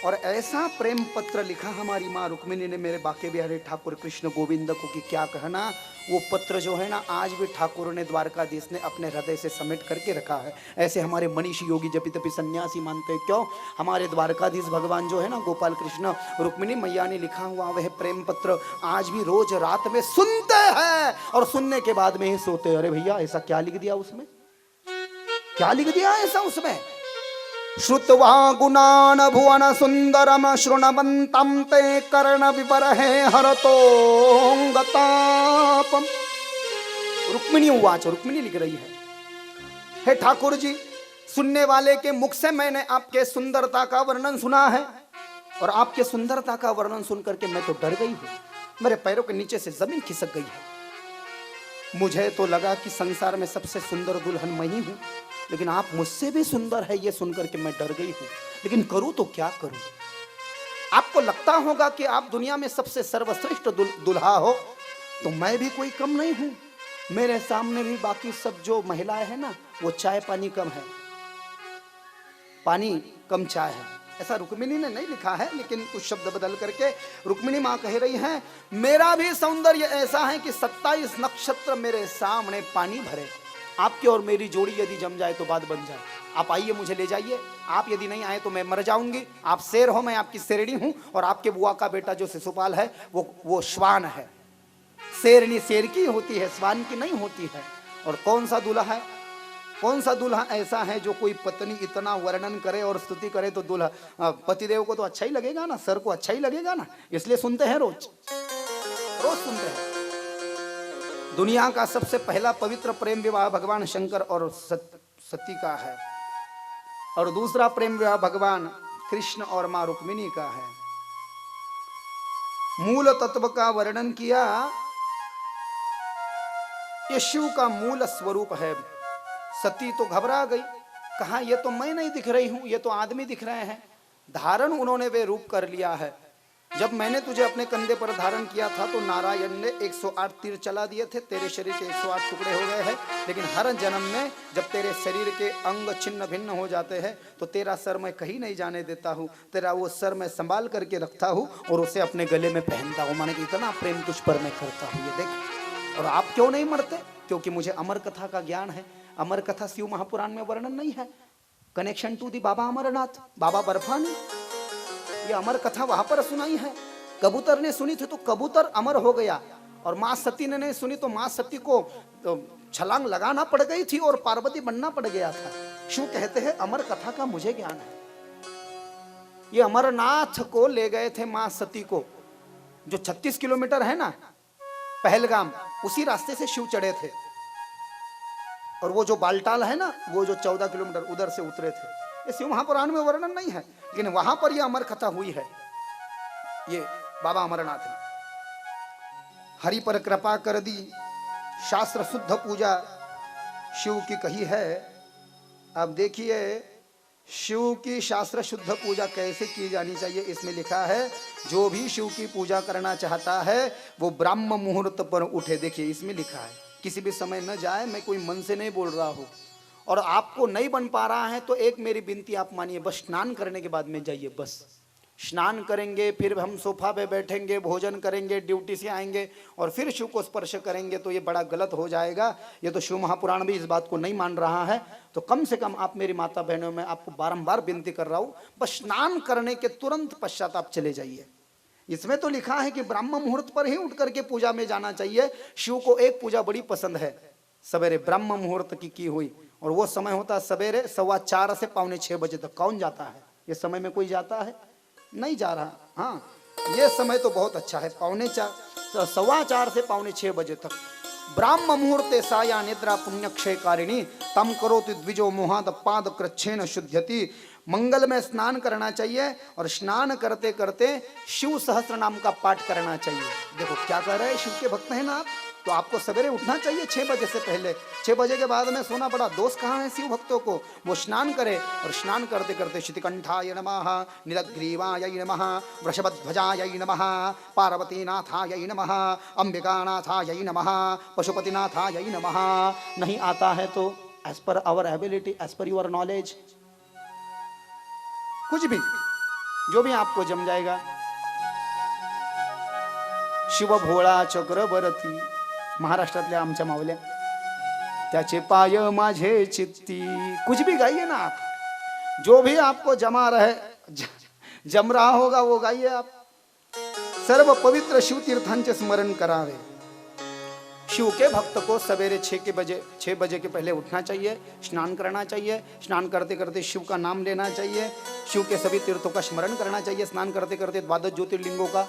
और ऐसा प्रेम पत्र लिखा हमारी माँ रुक्मिणी ने मेरे बाके बिहारी ठाकुर कृष्ण गोविंद को कि क्या कहना। वो पत्र जो है ना, आज भी ठाकुर ने, द्वारकाधीश ने अपने हृदय से समेट करके रखा है। ऐसे हमारे मनीषी योगी जपी तपी सन्यासी मानते हैं। क्यों? हमारे द्वारकाधीश भगवान जो है ना, गोपाल कृष्ण रुक्मिणी मैया ने लिखा हुआ वह प्रेम पत्र आज भी रोज रात में सुनते हैं, और सुनने के बाद में ही सोते हैं। अरे भैया ऐसा क्या लिख दिया उसमें? क्या लिख दिया ऐसा उसमें? श्रुत्वा गुणान भुवन सुंदरम शृण्वन्तं ते कर्ण विवरहे हरतोंगतापम। रुक्मिणी उवाच, रुक्मिणी लिख रही है, हे ठाकुर जी, सुनने वाले के मुख से मैंने आपके सुंदरता का वर्णन सुना है, और आपके सुंदरता का वर्णन सुनकर के मैं तो डर गई हूँ। मेरे पैरों के नीचे से जमीन खिसक गई है। मुझे तो लगा कि संसार में सबसे सुंदर दुल्हन मैं ही हूँ, लेकिन आप मुझसे भी सुंदर है ये सुनकर के मैं डर गई हूँ। लेकिन करूँ तो क्या करूँ? आपको लगता होगा कि आप दुनिया में सबसे सर्वश्रेष्ठ दुल्हा हो, तो मैं भी कोई कम नहीं हूं। मेरे सामने भी बाकी सब जो महिलाएं हैं ना, वो चाय पानी कम है, पानी कम चाय है। ऐसा रुक्मिणी ने नहीं लिखा है, लेकिन कुछ शब्द बदल करके रुक्मिणी माँ कह रही हैं, मेरा भी सौंदर्य ऐसा है कि 27 नक्षत्र मेरे सामने पानी भरे। आपकी और मेरी जोड़ी यदि जम जाए तो बात बन जाए। आप आइए, मुझे ले जाइए। आप यदि नहीं आए तो मैं मर जाऊंगी। आप शेर हो, मैं आपकी शेरनी हूं, और आपके बुआ का बेटा जो शिशुपाल है वो श्वान है। शेरनी शेर की होती है, श्वान की नहीं होती है। और कौन सा दूल्हा है, कौन सा दूल्हा ऐसा है जो कोई पत्नी इतना वर्णन करे और स्तुति करे तो दूल्हा पतिदेव को तो अच्छा ही लगेगा ना, सर को अच्छा ही लगेगा ना, इसलिए सुनते हैं, रोज रोज सुनते हैं। दुनिया का सबसे पहला पवित्र प्रेम विवाह भगवान शंकर और सती का है, और दूसरा प्रेम विवाह भगवान कृष्ण और मां रुक्मिणी का है। मूल तत्व का वर्णन किया, ये शिव का मूल स्वरूप है। सती तो घबरा गई, कहा ये तो मैं नहीं दिख रही हूं, ये तो आदमी दिख रहे हैं। धारण उन्होंने वे रूप कर लिया है। जब मैंने तुझे अपने कंधे पर धारण किया था तो नारायण ने 108 तीर चला दिए थे, तेरे शरीर के 108 टुकड़े हो गए हैं। लेकिन हर जन्म में जब तेरे शरीर के अंग छिन्न भिन्न हो जाते हैं तो तेरा सर मैं कहीं नहीं जाने देता हूँ। तेरा वो सर मैं संभाल करके रखता हूँ और उसे अपने गले में पहनता हूँ। माने कि इतना प्रेम तुझ पर मैं करता हूँ, ये देख। और आप क्यों नहीं मरते? क्योंकि मुझे अमर कथा का ज्ञान है। अमर कथा शिव महापुराण में वर्णन नहीं है। कनेक्शन टू दी बाबा अमरनाथ, बाबा बर्फानी, ये अमर कथा वहां पर सुनाई है। कबूतर ने सुनी थी तो कबूतर अमर हो गया, और मां सती ने नहीं सुनी तो मां सती को छलांग लगाना पड़ गई थी और पार्वती बनना पड़ गया था। शिव कहते हैं अमर कथा का मुझे ज्ञान है। ये अमरनाथ को ले गए थे मां सती को, जो 36 किलोमीटर है ना पहलगाम, उसी रास्ते से शिव चढ़े थे। और वो जो बालटाल है ना, वो जो 14 किलोमीटर उधर से उतरे थे। ये शिव महापुराण में वर्णन नहीं है, लेकिन वहां पर यह अमर कथा हुई है। ये बाबा अमरनाथ ने हरि पर कृपा कर दी, शास्त्र शुद्ध पूजा शिव की कही है। अब देखिए शिव की शास्त्र शुद्ध पूजा कैसे की जानी चाहिए। इसमें लिखा है जो भी शिव की पूजा करना चाहता है वो ब्राह्म मुहूर्त पर उठे। देखिए इसमें लिखा है, किसी भी समय न जाए। मैं कोई मन से नहीं बोल रहा हूँ। और आपको नहीं बन पा रहा है तो एक मेरी विनती आप मानिए, बस स्नान करने के बाद में जाइए। बस स्नान करेंगे, फिर हम सोफा पे बैठेंगे, भोजन करेंगे, ड्यूटी से आएंगे और फिर शिव को स्पर्श करेंगे तो ये बड़ा गलत हो जाएगा। ये तो शिव महापुराण भी इस बात को नहीं मान रहा है। तो कम से कम आप मेरी माता बहनों में आपको बारंबार विनती कर रहा हूँ, बस स्नान करने के तुरंत पश्चात आप चले जाइए। इसमें तो लिखा है कि ब्राह्म मुहूर्त पर ही उठ करके पूजा में जाना चाहिए। शिव को एक पूजा बड़ी पसंद है, सवेरे ब्राह्म मुहूर्त की हुई, और वो समय होता है सवेरे 4:15 से 5:45 बजे तक। कौन जाता है ये समय में? कोई जाता है? नहीं जा रहा। हाँ, ये समय तो बहुत अच्छा है, 4:15 से 5:45 बजे तक। ब्राह्म मुहूर्ते साया निद्रा पुण्यक्षय कारिणी तम करोति द्विजो मुहाद पाद कृच्छेन शुद्ध्यति। मंगल में स्नान करना चाहिए और स्नान करते करते शिव सहस्त्र नाम का पाठ करना चाहिए। देखो क्या कर रहे हैं, शिव के भक्त हैं ना आप, तो आपको सवेरे उठना चाहिए 6 बजे से पहले। 6 बजे के बाद में सोना बड़ा दोष कहाँ है शिव भक्तों को? वो स्नान करे और स्नान करते करते शितिकंठाय नमः, नीलग्रीवाय नमः, वृषभध्वजाय नमः, पार्वतीनाथाय नमः, अंबिकानाथाय नमः, पशुपतिनाथाय नमः। नहीं आता है तो as per our ability, as per your knowledge, कुछ भी जो भी आपको जम जाएगा। शिव भोळा चक्रवर्ती, महाराष्ट्रातल्या आमच्या मावल्या, त्याचे पाय माझे चित्ती, कुछ भी गाइए ना आप, जो भी आपको जमा रहे जम रहा होगा वो गाइए आप। सर्व पवित्र शिव तीर्थांचे स्मरण करावे। शिव के भक्त को सवेरे 6 बजे के पहले उठना चाहिए, स्नान करना चाहिए, स्नान करते करते शिव का नाम लेना चाहिए, शिव के सभी तीर्थों का स्मरण करना चाहिए। स्नान करते करते 12 ज्योतिर्लिंगों का,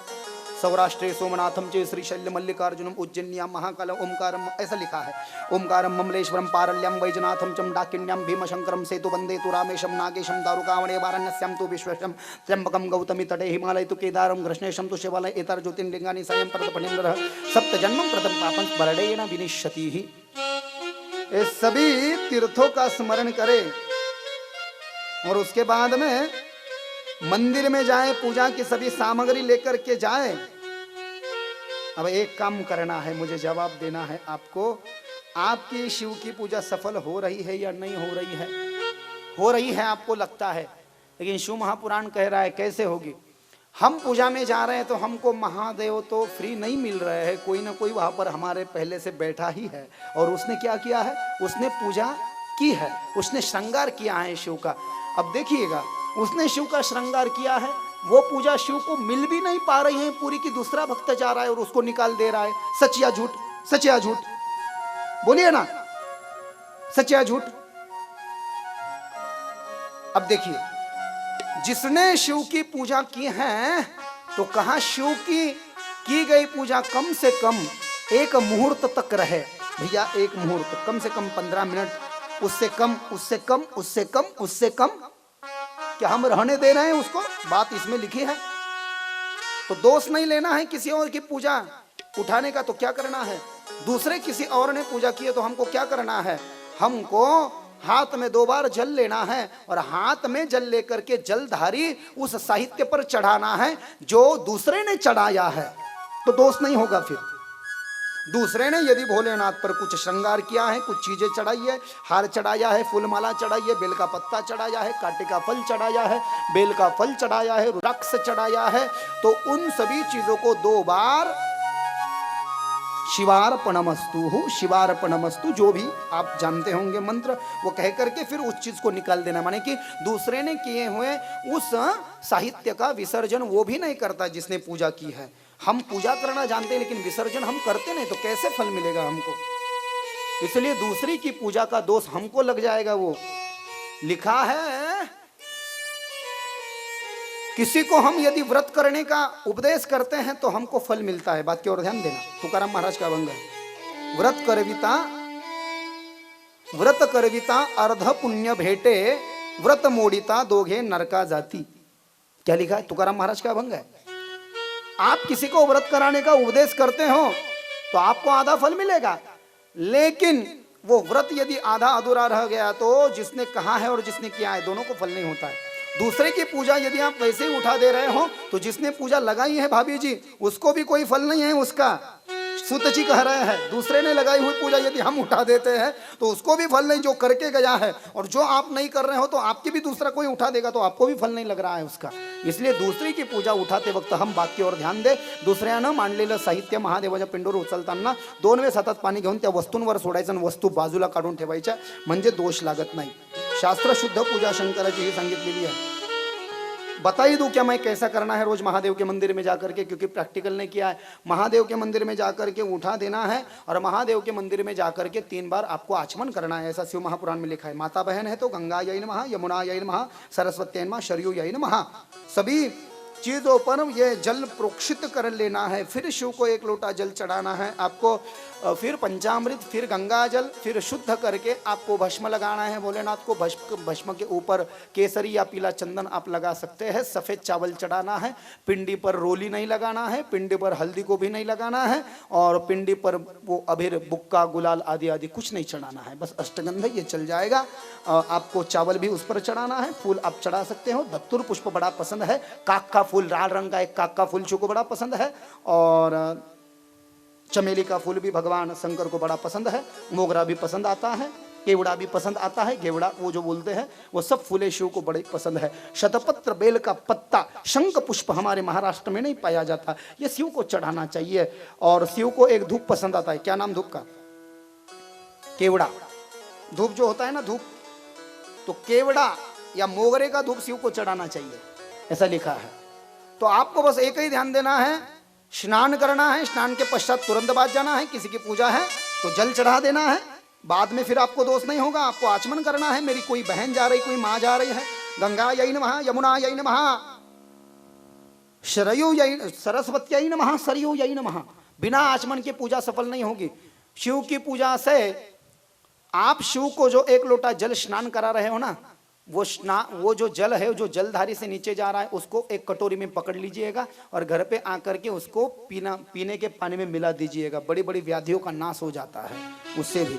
सौराष्ट्रे सोमनाथम चे श्रीशैल्य मल्लिकार्जुनम उज्जैन्याम महाकालम ओमकारम, ऐसा लिखा है। ओमकारम ममलेश्वरम पारल्यम वैजनाथम चम डाकिन्याम भीमशंकरम सेतु वंदे तु रामेशम नागेशम दारुकावणे वाराणस्याम तु विश्वेशम त्र्यंबकम गौतमी तटे हिमालय तु केदारम घृष्णेशम तु शिवालय एतार ज्योतिर्लिंगानि स्वयं प्रतपनिंद्र सप्त जन्मम प्रथम पापं स्मरणेन विनिश्यति। ये सभी तीर्थों का स्मरण करें और उसके बाद में मंदिर में जाए, पूजा की सभी सामग्री लेकर के जाए। अब एक काम करना है, मुझे जवाब देना है आपको, आपकी शिव की पूजा सफल हो रही है या नहीं हो रही है? हो रही है आपको लगता है, लेकिन शिव महापुराण कह रहा है कैसे होगी। हम पूजा में जा रहे हैं तो हमको महादेव तो फ्री नहीं मिल रहे हैं, कोई ना कोई वहां पर हमारे पहले से बैठा ही है, और उसने क्या किया है, उसने पूजा की है, उसने श्रृंगार किया है शिव का। अब देखिएगा, उसने शिव का श्रृंगार किया है, वो पूजा शिव को मिल भी नहीं पा रही है पूरी की, दूसरा भक्त जा रहा है और उसको निकाल दे रहा है। सच या झूठ? सच या झूठ बोलिए ना, सच या झूठ? अब देखिए, जिसने शिव की पूजा की है तो कहा शिव की गई पूजा कम से कम एक मुहूर्त तक रहे। भैया एक मुहूर्त, कम से कम 15 मिनट, उससे कम, उससे कम, उससे कम, उससे कम क्या हम रहने दे रहे हैं उसको? बात इसमें लिखी है। तो दोष नहीं लेना है किसी और की पूजा उठाने का, तो क्या करना है, दूसरे किसी और ने पूजा की है तो हमको क्या करना है, हमको हाथ में 2 बार जल लेना है और हाथ में जल लेकर के जलधारी उस साहित्य पर चढ़ाना है जो दूसरे ने चढ़ाया है, तो दोष नहीं होगा। फिर दूसरे ने यदि भोलेनाथ पर कुछ श्रृंगार किया है, कुछ चीजें चढ़ाई है, हार चढ़ाया है, फूलमाला चढ़ाई है, बेल का पत्ता चढ़ाया है, कांटे का फल चढ़ाया है, बेल का फल चढ़ाया है, रुद्राक्ष चढ़ाया है, तो उन सभी चीजों को 2 बार शिवार्पणमस्तु, शिवार्पणमस्तु, जो भी आप जानते होंगे मंत्र, वो कह करके फिर उस चीज को निकाल देना। माने कि दूसरे ने किए हुए उस साहित्य का विसर्जन वो भी नहीं करता जिसने पूजा की है। हम पूजा करना जानते हैं लेकिन विसर्जन हम करते नहीं, तो कैसे फल मिलेगा हमको? इसलिए दूसरी की पूजा का दोष हमको लग जाएगा। वो लिखा है, किसी को हम यदि व्रत करने का उपदेश करते हैं तो हमको फल मिलता है। बात की ओर ध्यान देना, तुकाराम महाराज का अभंग है, व्रत करविता अर्ध पुण्य भेटे, व्रत मोडिता दोघे नरका जाती। क्या लिखा है? तुकाराम महाराज का अभंग है। आप किसी को व्रत कराने का उपदेश करते हो तो आपको आधा फल मिलेगा, लेकिन वो व्रत यदि आधा अधूरा रह गया तो जिसने कहा है और जिसने किया है दोनों को फल नहीं होता है। दूसरे की पूजा यदि आप वैसे ही उठा दे रहे हो तो जिसने पूजा लगाई है भाभी जी, उसको भी कोई फल नहीं है उसका। सूत जी कह रहे हैं, दूसरे ने लगाई हुई पूजा यदि हम उठा देते हैं तो उसको भी फल नहीं जो करके गया है, और जो आप नहीं कर रहे हो तो आपकी भी दूसरा कोई उठा देगा तो आपको भी फल नहीं लग रहा है उसका। इसलिए दूसरी की पूजा उठाते वक्त हम बात की ओर ध्यान दे। दुसऱ्यानं मांडलेलं साहित्य महादेवाच्या पिंडीवर उचलताना 2 वेळेस हातात पाणी घेऊन त्या वस्तूंवर सोडायचं आणि वस्तू बाजूला काढून ठेवायच्या, म्हणजे दोष लागत नाही। शास्त्र शुद्ध पूजा शंकराची ही सांगितलेली है। बता ही दूं क्या मैं कैसा करना है रोज महादेव के मंदिर में जाकर के, क्योंकि प्रैक्टिकल ने किया है। महादेव के मंदिर में जाकर के उठा देना है और महादेव के मंदिर में जाकर के 3 बार आपको आचमन करना है, ऐसा शिव महापुराण में लिखा है। माता बहन है तो गंगा यही नमः, यमुना यही नमः, सरस्वती नमः, शरयू यही नमः, सभी चीज़ों पर ये जल प्रोक्षित कर लेना है। फिर शिव को 1 लोटा जल चढ़ाना है आपको, फिर पंचामृत, फिर गंगा जल, फिर शुद्ध करके आपको भस्म लगाना है भोलेनाथ को। भस्म के ऊपर केसरी या पीला चंदन आप लगा सकते हैं। सफ़ेद चावल चढ़ाना है, पिंडी पर रोली नहीं लगाना है, पिंडी पर हल्दी को भी नहीं लगाना है, और पिंडी पर वो अबीर, बुक्का, गुलाल आदि आदि कुछ नहीं चढ़ाना है, बस अष्टगंध ये चल जाएगा। आपको चावल भी उस पर चढ़ाना है, फूल आप चढ़ा सकते हो। धतूर पुष्प बड़ा पसंद है, काक का फूल, लाल रंग का एक काक का फूल शिव को बड़ा पसंद है, और चमेली का फूल भी भगवान शंकर को बड़ा पसंद है। मोगरा भी पसंद आता है, केवड़ा भी पसंद आता है, गेवड़ा वो जो बोलते हैं, वो सब फूले शिव को बड़े पसंद है। शतपत्र बेल का पत्ता, शंख पुष्प हमारे महाराष्ट्र में नहीं पाया जाता, ये शिव को चढ़ाना चाहिए। और शिव को एक धूप पसंद आता है, क्या नाम धूप का? केवड़ा धूप जो होता है ना, धूप, तो केवड़ा या मोगरे का धूप शिव को चढ़ाना चाहिए, ऐसा लिखा है। तो आपको बस एक ही ध्यान देना है, स्नान करना है, स्नान के पश्चात तुरंत बाद जाना है। किसी की पूजा है तो जल चढ़ा देना है, बाद में फिर आपको दोष नहीं होगा। आपको आचमन करना है, मेरी कोई बहन जा रही, कोई माँ जा रही है, गंगा यही नमः, यमुना यही नमः, शरयू यही, सरस्वती यही नमः, सरयू यही नमः। बिना आचमन के पूजा सफल नहीं होगी। शिव की पूजा से आप शिव को जो 1 लोटा जल स्नान करा रहे हो ना, वो जो जल है, जो जलधारी से नीचे जा रहा है, उसको एक कटोरी में पकड़ लीजिएगा और घर पे आकर के उसको पीने के पानी में मिला दीजिएगा। बड़ी बड़ी व्याधियों का नाश हो जाता है उससे भी,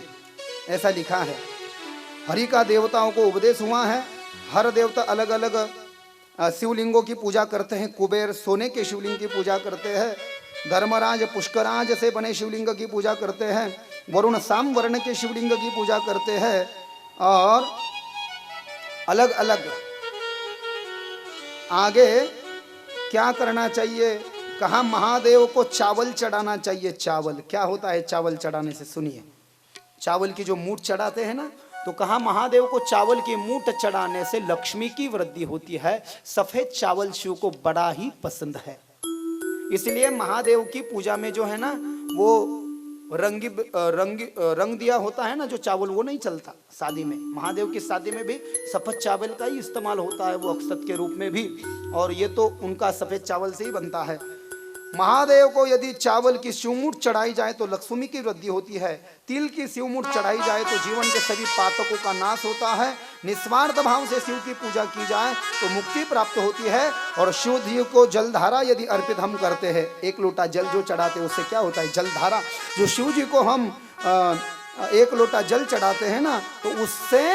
ऐसा लिखा है। हरि का देवताओं को उपदेश हुआ है, हर देवता अलग अलग शिवलिंगों की पूजा करते हैं। कुबेर सोने के शिवलिंग की पूजा करते हैं। धर्मराज पुष्कराज से बने शिवलिंग की पूजा करते हैं। वरुण साम वर्ण के शिवलिंग की पूजा करते हैं। और अलग अलग आगे क्या करना चाहिए, कहा महादेव को चावल चढ़ाना चाहिए। चावल क्या होता है चावल चढ़ाने से, सुनिए। चावल की जो मूठ चढ़ाते हैं ना, तो कहा महादेव को चावल की मूठ चढ़ाने से लक्ष्मी की वृद्धि होती है। सफेद चावल शिव को बड़ा ही पसंद है, इसलिए महादेव की पूजा में जो है ना वो रंग दिया होता है ना जो चावल, वो नहीं चलता शादी में। महादेव की शादी में भी सफेद चावल का ही इस्तेमाल होता है, वो अक्षत के रूप में भी, और ये तो उनका सफेद चावल से ही बनता है। महादेव को यदि चावल की शिवमुठ चढ़ाई जाए तो लक्ष्मी की वृद्धि होती है। तिल की शिवमुठ चढ़ाई जाए तो जीवन के सभी पातकों का नाश होता है। निस्वार्थ भाव से शिव की पूजा की जाए तो मुक्ति प्राप्त होती है। और शिव जी को जलधारा यदि अर्पित हम करते हैं, एक लोटा जल जो चढ़ाते हैं उससे क्या होता है, जलधारा। जो शिव जी को हम एक लोटा जल चढ़ाते हैं ना, तो उससे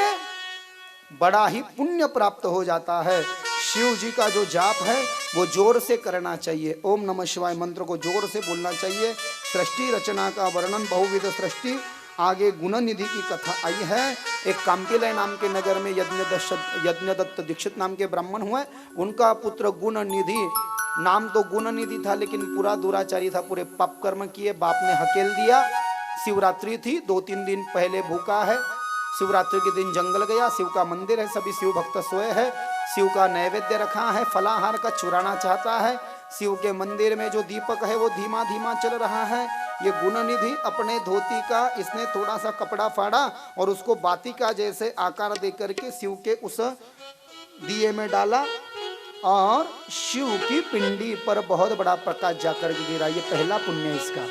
बड़ा ही पुण्य प्राप्त हो जाता है। शिव जी का जो जाप है वो जोर से करना चाहिए। ओम नमः शिवाय मंत्र को जोर से बोलना चाहिए। सृष्टि रचना का वर्णन, बहुविध सृष्टि, आगे गुण निधि की कथा आई है। एक कांतिलय नाम के नगर में यज्ञदत्त दीक्षित नाम के ब्राह्मण हुए। उनका पुत्र गुण निधि, नाम तो गुण निधि था लेकिन पूरा दुराचारी था, पूरे पाप कर्म किए, बाप ने हकेल दिया। शिवरात्रि थी, 2-3 दिन पहले भूखा है। शिवरात्रि के दिन जंगल गया, शिव का मंदिर है, सभी शिव भक्त सोए हैं। शिव का नैवेद्य रखा है, फलाहार का चुराना चाहता है। शिव के मंदिर में जो दीपक है वो धीमा धीमा चल रहा है। ये गुणनिधि अपने धोती का इसने थोड़ा सा कपड़ा फाड़ा और उसको बाती का जैसे आकार दे करके शिव के उस दिए में डाला और शिव की पिंडी पर बहुत बड़ा प्रकाश जाकर के गिरा। ये पहला पुण्य इसका।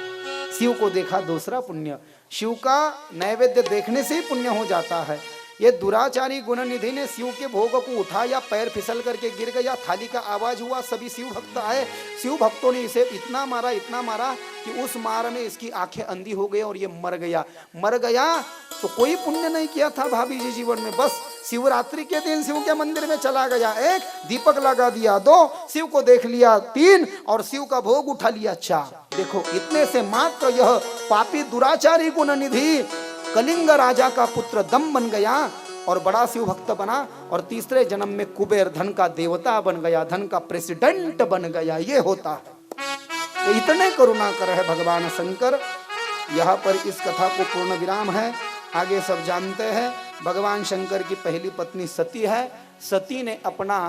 शिव को देखा, दूसरा पुण्य। शिव का नैवेद्य देखने से ही पुण्य हो जाता है। ये दुराचारी गुणनिधि ने शिव के भोग को उठाया, पैर फिसल करके गिर गया, थाली का आवाज हुआ, सभी शिव भक्त आए। शिव भक्तों ने इसे इतना मारा कि उस मार में इसकी आंखें अंधी हो गई और ये मर गया। तो कोई पुण्य नहीं किया था भाभी जी जीवन में, बस शिवरात्रि के दिन शिव के मंदिर में चला गया, 1 दीपक लगा दिया, 2 शिव को देख लिया, 3 और शिव का भोग उठा लिया, 4। देखो इतने से मात्र यह पापी दुराचारी गुणनिधि कलिंग राजा का पुत्र दम बन गया और बड़ा शिव भक्त बना। और तीसरे जन्म में कुबेर धन का देवता बन गया, धन का प्रेसिडेंट बन गया। ये होता है। तो इतने करुणा कर है भगवान शंकर। यहाँ पर इस कथा को पूर्ण विराम है, आगे सब जानते हैं। भगवान शंकर की पहली पत्नी सती है। सती ने अपना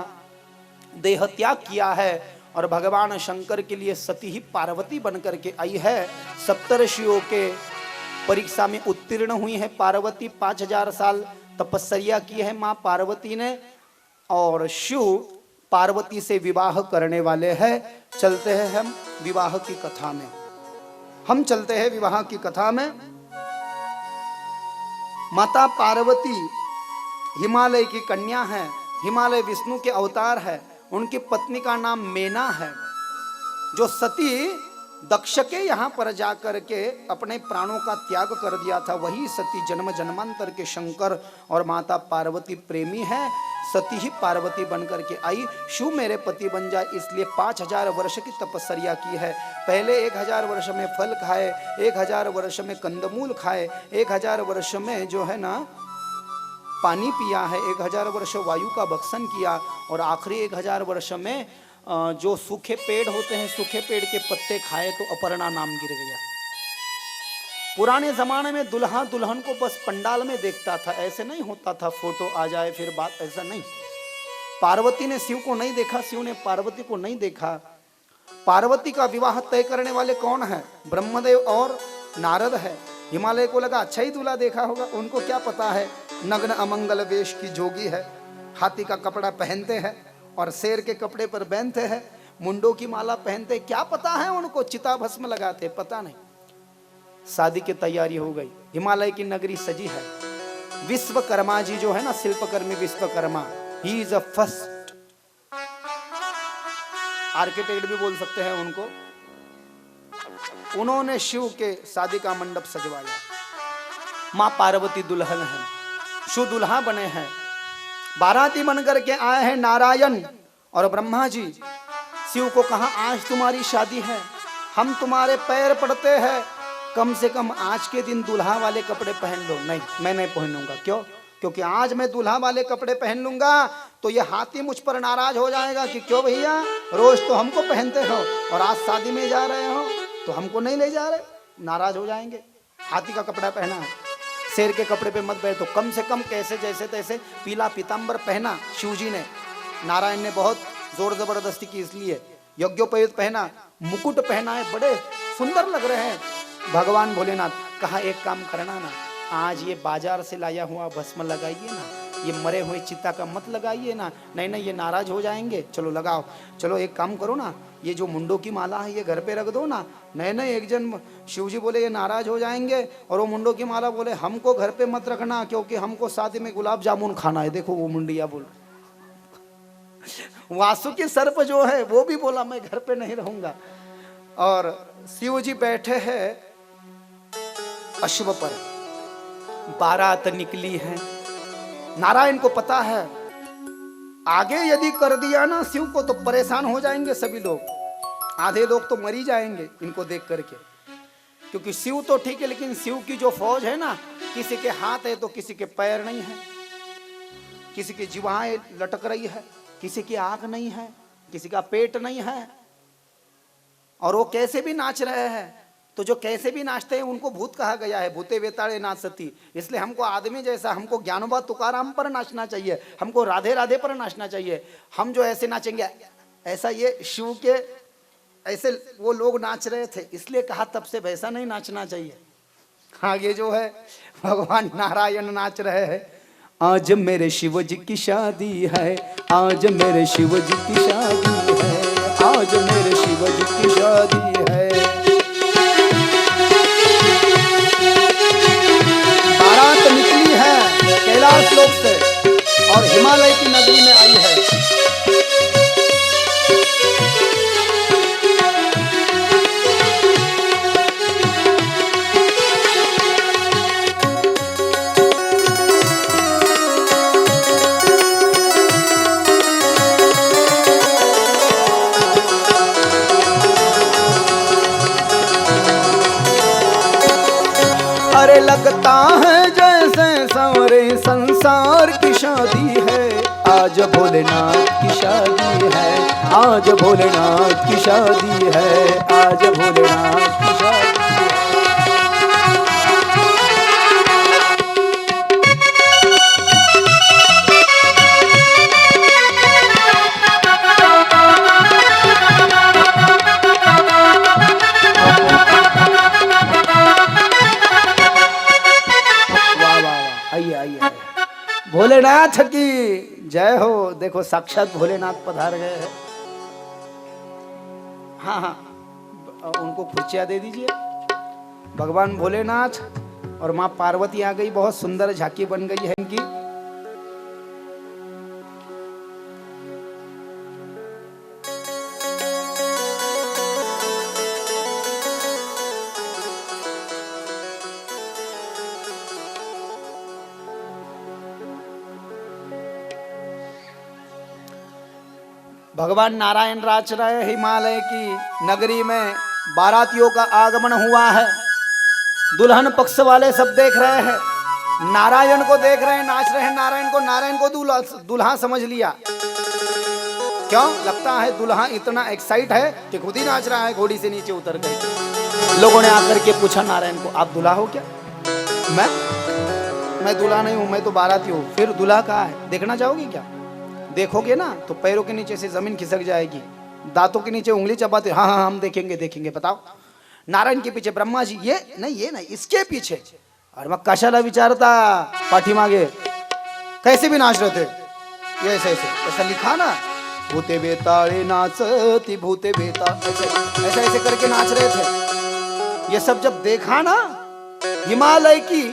देह त्याग किया है और भगवान शंकर के लिए सती ही पार्वती बन करके आई है। सप्तर्षियों के परीक्षा में उत्तीर्ण हुई है पार्वती। 5000 साल तपस्या की है माँ पार्वती ने और शिव पार्वती से विवाह करने वाले हैं। चलते हैं हम विवाह की कथा में। विवाह की कथा में माता पार्वती हिमालय की कन्या है, हिमालय विष्णु के अवतार है। उनकी पत्नी का नाम मेना है। जो सती दक्ष के यहाँ पर जाकर के अपने प्राणों का त्याग कर दिया था, वही सती जन्म जन्मांतर के शंकर और माता पार्वती प्रेमी है। सती ही पार्वती बनकर के आई। शिव मेरे पति बन जाए इसलिए 5000 वर्ष की तपस्या की है। पहले 1000 वर्ष में फल खाए, 1000 वर्ष में कंदमूल खाए, 1000 वर्ष में जो है ना पानी पिया है, 1000 वर्ष वायु का भक्षण किया और आखिरी 1000 वर्ष में जो सूखे पेड़ होते हैं, सूखे पेड़ के पत्ते खाए तो अपर्णा नाम गिर गया। पुराने जमाने में दुल्हा दुल्हन को बस पंडाल में देखता था, ऐसे नहीं होता था फोटो आ जाए फिर बात, ऐसा नहीं। पार्वती ने शिव को नहीं देखा, शिव ने पार्वती को नहीं देखा। पार्वती का विवाह तय करने वाले कौन है? ब्रह्मदेव और नारद है। हिमालय को लगा अच्छा ही दूल्हा देखा होगा, उनको क्या पता है नग्न अमंगल वेश की जोगी है, हाथी का कपड़ा पहनते हैं और शेर के कपड़े पर बहनते हैं, मुंडों की माला पहनते, क्या पता है उनको, चिता भस्म लगाते, पता नहीं। शादी की तैयारी हो गई, हिमालय की नगरी सजी है। विश्वकर्मा जी जो है ना, शिल्पकर्मी Vishwakarma, he is a first architect भी बोल सकते हैं उनको। उन्होंने शिव के शादी का मंडप सजवाया। मां पार्वती दुल्हन है, शिव दुल्हा बने हैं। बाराती बनकर के आए हैं नारायण और ब्रह्मा जी शिव को कहा, आज तुम्हारी शादी है, हम तुम्हारे पैर पड़ते हैं, कम से कम आज के दिन दूल्हा वाले कपड़े पहन लो। नहीं, मैं नहीं पहनूंगा। क्यों? क्योंकि आज मैं दूल्हा वाले कपड़े पहन लूंगा तो ये हाथी मुझ पर नाराज हो जाएगा कि क्यों भैया, रोज तो हमको पहनते हो और आज शादी में जा रहे हो तो हमको नहीं ले जा रहे, नाराज हो जाएंगे। हाथी का कपड़ा पहना है, शेर के कपड़े पे मत बैठो। कम से कम कैसे जैसे तैसे पीला पीताम्बर पहना शिव जी ने, नारायण ने बहुत जोर जबरदस्ती की, इसलिए यज्ञोपवीत पहना, मुकुट पहना है, बड़े सुंदर लग रहे हैं। भगवान भोलेनाथ कहा, एक काम करना ना, आज ये बाजार से लाया हुआ भस्म लगाइए ना, ये मरे हुए चित्ता का मत लगाइए ना। नहीं नहीं, ये नाराज हो जाएंगे। चलो लगाओ। चलो एक काम करो ना, ये जो मुंडों की माला है ये घर पे रख दो ना। नहीं नहीं, एक जन शिव जी बोले ये नाराज हो जाएंगे, और वो मुंडों की माला बोले हमको घर पे मत रखना, क्योंकि हमको शादी में गुलाब जामुन खाना है। देखो वो मुंडिया बोल, वासुकी सर्प जो है वो भी बोला मैं घर पे नहीं रहूंगा। और शिव जी बैठे हैं अश्व पर, बारात निकली है। नारायण को पता है आगे यदि कर दिया ना शिव को तो परेशान हो जाएंगे सभी लोग, आधे लोग तो मर ही जाएंगे इनको देख करके। क्योंकि शिव तो ठीक है, लेकिन शिव की जो फौज है ना, किसी के हाथ है तो किसी के पैर नहीं है, किसी की जिह्वाएं लटक रही है, किसी की आंख नहीं है, किसी का पेट नहीं है, और वो कैसे भी नाच रहे हैं। तो जो कैसे भी नाचते हैं उनको भूत कहा गया है, भूते वेताड़े नाचती। इसलिए हमको आदमी जैसा, हमको ज्ञानोबा तुकाराम पर नाचना चाहिए, हमको राधे राधे पर नाचना चाहिए। हम जो ऐसे नाचेंगे ऐसा, ये शिव के ऐसे वो लोग नाच रहे थे, इसलिए कहा तब से वैसा नहीं नाचना चाहिए। आगे जो है भगवान नारायण नाच रहे हैं, आज मेरे शिव जी की शादी है, आज मेरे शिव जी की शादी है, आज मेरे शिव जी की शादी है। बारात निकली है कैलाश लोक से और हिमालय की नगरी में आई है। अरे लगता है जैसे संवरे संसार की शादी है, आज भोलेनाथ की शादी है, आज भोलेनाथ की शादी है, आज भोलेनाथ की शादी है। भोलेनाथ की जय हो। देखो साक्षात भोलेनाथ पधार गए हैं। हाँ हाँ, उनको खुर्चियाँ दे दीजिए। भगवान भोलेनाथ और माँ पार्वती आ गई, बहुत सुंदर झांकी बन गई है इनकी। भगवान नारायण राज रहे हिमालय की नगरी में, बारातियों का आगमन हुआ है। दुल्हन पक्ष वाले सब देख रहे हैं, नारायण को देख रहे हैं, नाच रहे हैं। नारायण को दूल्हा समझ लिया। क्यों? लगता है दूल्हा इतना एक्साइट है कि खुद ही नाच रहा है घोड़ी से नीचे उतर कर। लोगों ने आकर के पूछा नारायण को, आप दूल्हा हो क्या? मैं दूल्हा नहीं हूं, मैं तो बाराती हूं। फिर दूल्हा कहाँ है, देखना चाहोगी क्या? देखोगे ना तो पैरों के नीचे से जमीन खिसक जाएगी, दांतों के नीचे उंगली चबाते। हाँ हाँ हम देखेंगे। बताओ। नारायण के पीछे ब्रह्मा जी, ये नहीं इसके पीछे। और मग कशाला विचारता पाठीमागे, कैसे भी नाच रहे थे ये ऐसा लिखा ना, भूते बेताड़े नाचती भूते बेता, ऐसे करके नाच रहे थे। ये सब जब देखा ना हिमालय की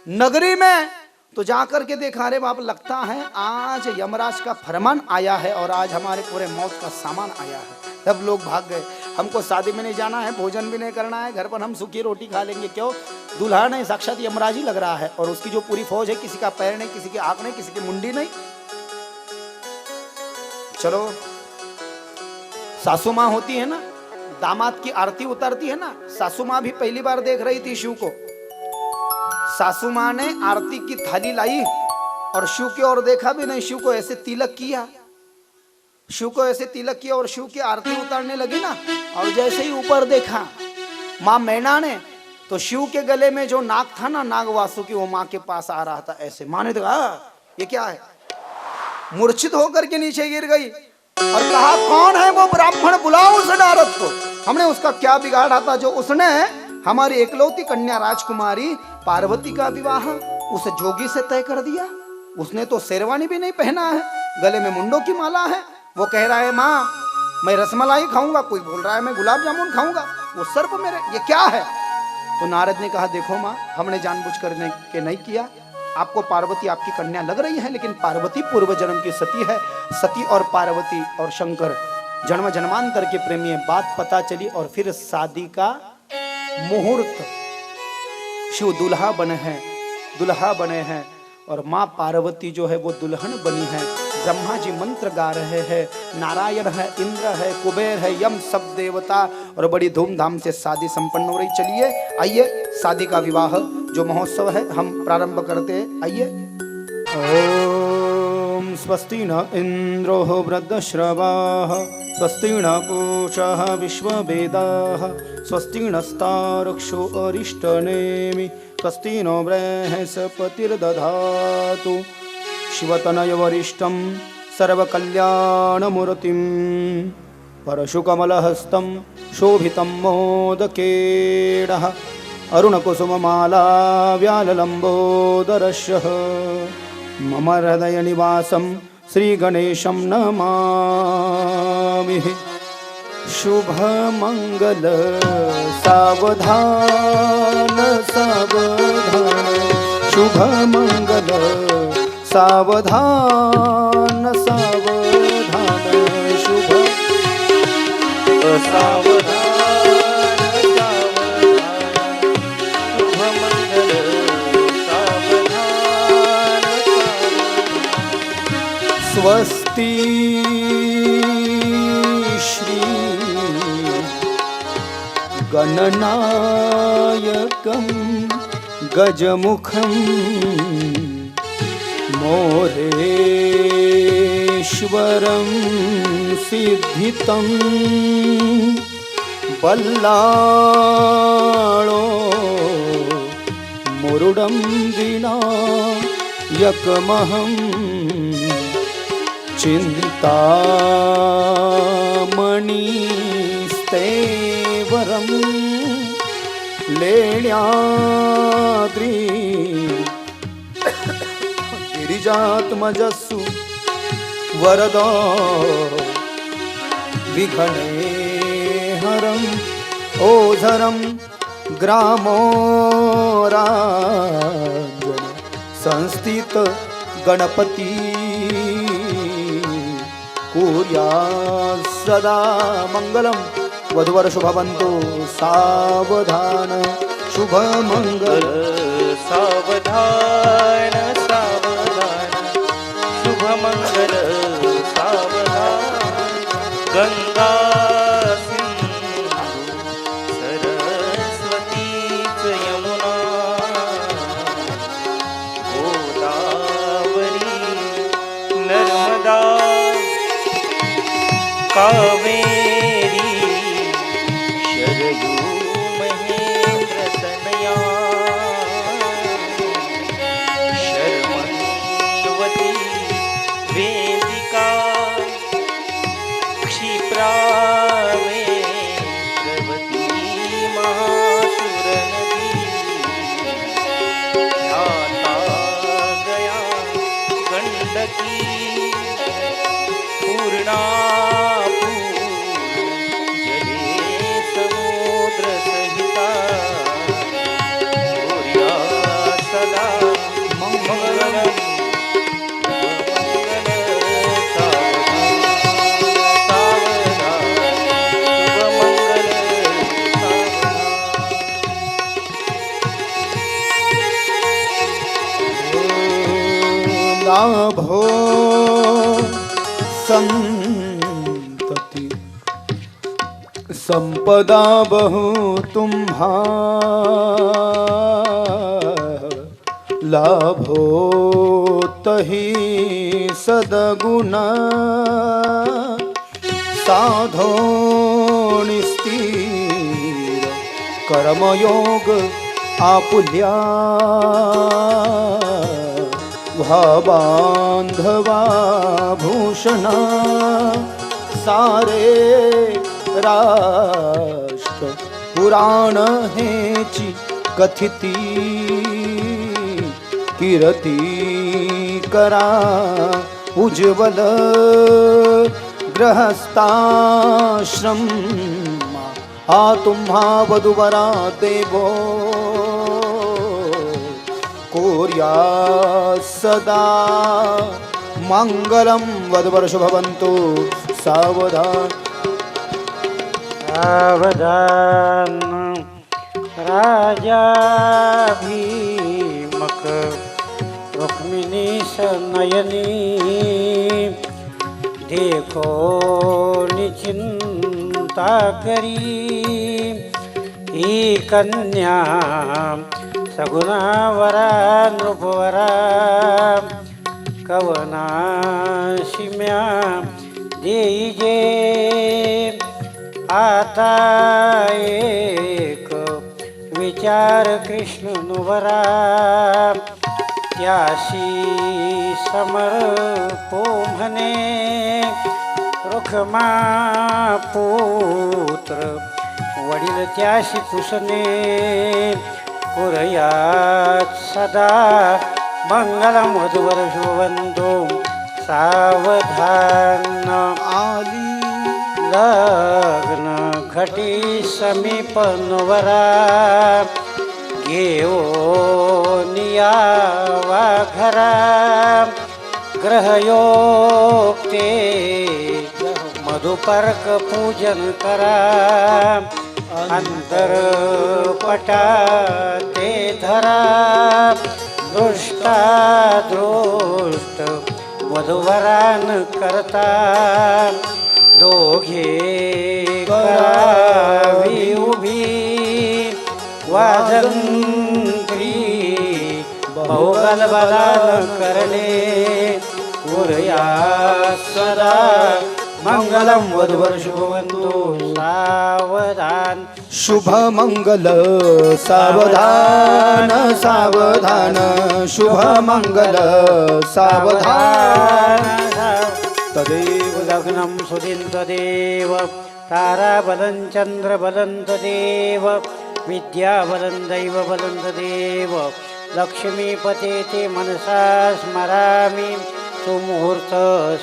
नगरी में, तो जाकर के देखा, रे बाप लगता है आज यमराज का फरमान आया है और आज हमारे पूरे मौत का सामान आया है। सब लोग भाग गए। हमको शादी में नहीं जाना है, भोजन भी नहीं करना है, घर पर हम सूखी रोटी खा लेंगे। क्यों? दूल्हा नहीं, साक्षात यमराज ही लग रहा है। और उसकी जो पूरी फौज है, किसी का पैर नहीं, किसी की आंख नहीं, किसी की मुंडी नहीं। चलो, सासू माँ होती है ना, दामाद की आरती उतारती है ना, सासू माँ भी पहली बार देख रही थी शिव को। सासू माँ ने आरती की थाली लाई और शिव की ओर देखा भी नहीं, शिव को ऐसे तिलक किया, शिव को ऐसे तिलक किया और शिव की आरती उतारने लगी ना, और जैसे ही ऊपर देखा माँ मैना ने, तो शिव के गले में जो नाग था ना, नाग वासुकी, वो माँ के पास आ रहा था ऐसे। माँ ने कहा ये क्या है, मूर्छित होकर के नीचे गिर गई और कहा कौन है वो ब्राह्मण, बुलाओ उस नारद को। हमने उसका क्या बिगाड़ा था जो उसने हमारी एकलौती कन्या राजकुमारी पार्वती का विवाह उस जोगी से तय कर दिया। उसने तो शेरवानी भी नहीं पहना है, गले में मुंडों की माला है। वो कह रहा है माँ मैं रसमलाई खाऊंगा, कोई बोल रहा है मैं गुलाब जामुन खाऊंगा, वो सर पर मेरे, ये क्या है। तो नारद ने कहा देखो माँ, हमने जानबूझ कर के नहीं किया, आपको पार्वती आपकी कन्या लग रही है, लेकिन पार्वती पूर्व जन्म की सती है। सती और पार्वती और शंकर जन्म जन्मांतर के प्रेमी है। बात पता चली और फिर शादी का मुहूर्त, शिव दूल्हा बने हैं और माँ पार्वती जो है वो दुल्हन बनी है। ब्रह्मा जी मंत्र गा रहे हैं, नारायण है, इंद्र है, कुबेर है, यम, सब देवता, और बड़ी धूमधाम से शादी संपन्न हो रही। चलिए आइए, शादी का विवाह जो महोत्सव है हम प्रारंभ करते हैं। आइए। ओम स्वस्ति न इंद्रो वृद्धश्रवाः, स्वस्ति न पूषा विश्ववेदाः, स्वस्ति नस्तार्क्ष्यो अरिष्टनेमि, स्वस्ति नो बृहस्पतिर्दधातु। शिवतनयवरिष्ठं सर्वकल्याणमूर्तिं, परशुकमलहस्तं शोभितं मोदकेडः, अरुणकुसुममाला व्याललम्बोदरशः, मम हृदयनिवासं श्रीगणेशं नमामि। शुभमङ्गल सावधान सावधान, शुभमङ्गल सावधान सावधान, शुभ सावधान शुभमंगल सावधान। स्वस्ति श्री गणनायकं गजमुखं मोरेश्वरं सिद्धितं, बल्लाळो मुरुडं विनायकमहं, चिन्तामणिस्तेवरं लेण्याद्रि गिरिजात्मजस्सु वरदो विघ्नेहरं ओझरं ग्रामोराजन संस्थित गणपति कुर्यात् सदा मंगलम। वधूवर शुभवन्तु सावधान शुभमंगल सावधान सावधान शुभमंगल सावधान। गंगा सिंधु सरस्वती च यमुना गोदावरी नर्मदा कावेरी शरयू महेंद्र तनया शर्मन्वती वेदिका क्षिप्रावेत्रवती महासुरनदी ख्याता गया गंडकी पूर्णा लाभो संतति संपदा बहु तुम्हा लाभो तही सदगुण साधो निस्तीर कर्मयोग आपुल्या बांधवा भूषण सारे राष्ट्र पुराण हेची कथिती कीर्ती करा उज्ज्वल गृहस्थाश्रम हा तुम्हा वधुवरा देवो कोर्या सदा मंगलम वधुवर्ष भवन्तु सावधान सावधान राजा भीमक रुक्मिणी सनयनी देखो निचिंता करी ही कन्या सगुणावरा नृपवरा कवनाशिम्या देईजे आता एक विचार कृष्ण नुवरा त्याशी समर्पो म्हणे रुखमा पुत्र वडील त्याशी पुसणे पुरयात सदा मंगलम वधूवर शोभंतो सावधान आली लग्न घटी समीप नवरा घेऊनियावा घरा ग्रहयोक्ते मधुपर्क पूजन करा अंतरपटा ते धरा दृष्ट वधुवरान करता दोघे करावी उभी वादंत्री बहुगल बलान करणे उरया सदा मंगलम वधुवर शुभवंतो सावधान शुभ मंगल सावधान सावधान शुभ मंगल सावधान तदेव लग्नं सुदिन तदेव ताराबलं चन्द्रबलं तदेव विद्याबलं दैवबलं तदेव लक्ष्मीपते ते मनसा स्मरामि सुमुहूर्त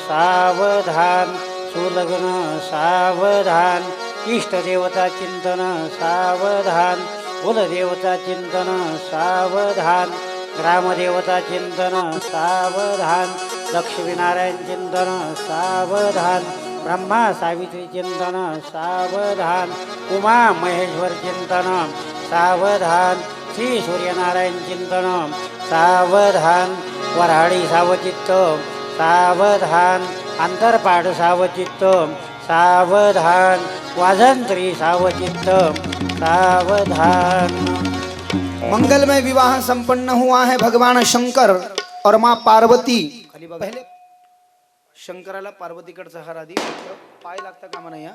सावधान सुलग्न सावधान इष्टदेवता चिंतन सावधान कुलदेवता चिंतन सावधान ग्रामदेवता चिंतन सावधान लक्ष्मीनारायण चिंतन सावधान ब्रह्मा सावित्री चिंतन सावधान उमा महेश्वर चिंतन सावधान श्री सूर्यनारायण चिंतन सावधान वराडी सावचित्त सावधान अंतरपाठ सावचित्त सावधान वाजंत्री सावचित्त सावधान। मंगलमय विवाह संपन्न हुआ है भगवान शंकर और माँ पार्वती। पहले शंकराला पार्वतीकडचा हार आधी पाय लागता कामा नाही हा।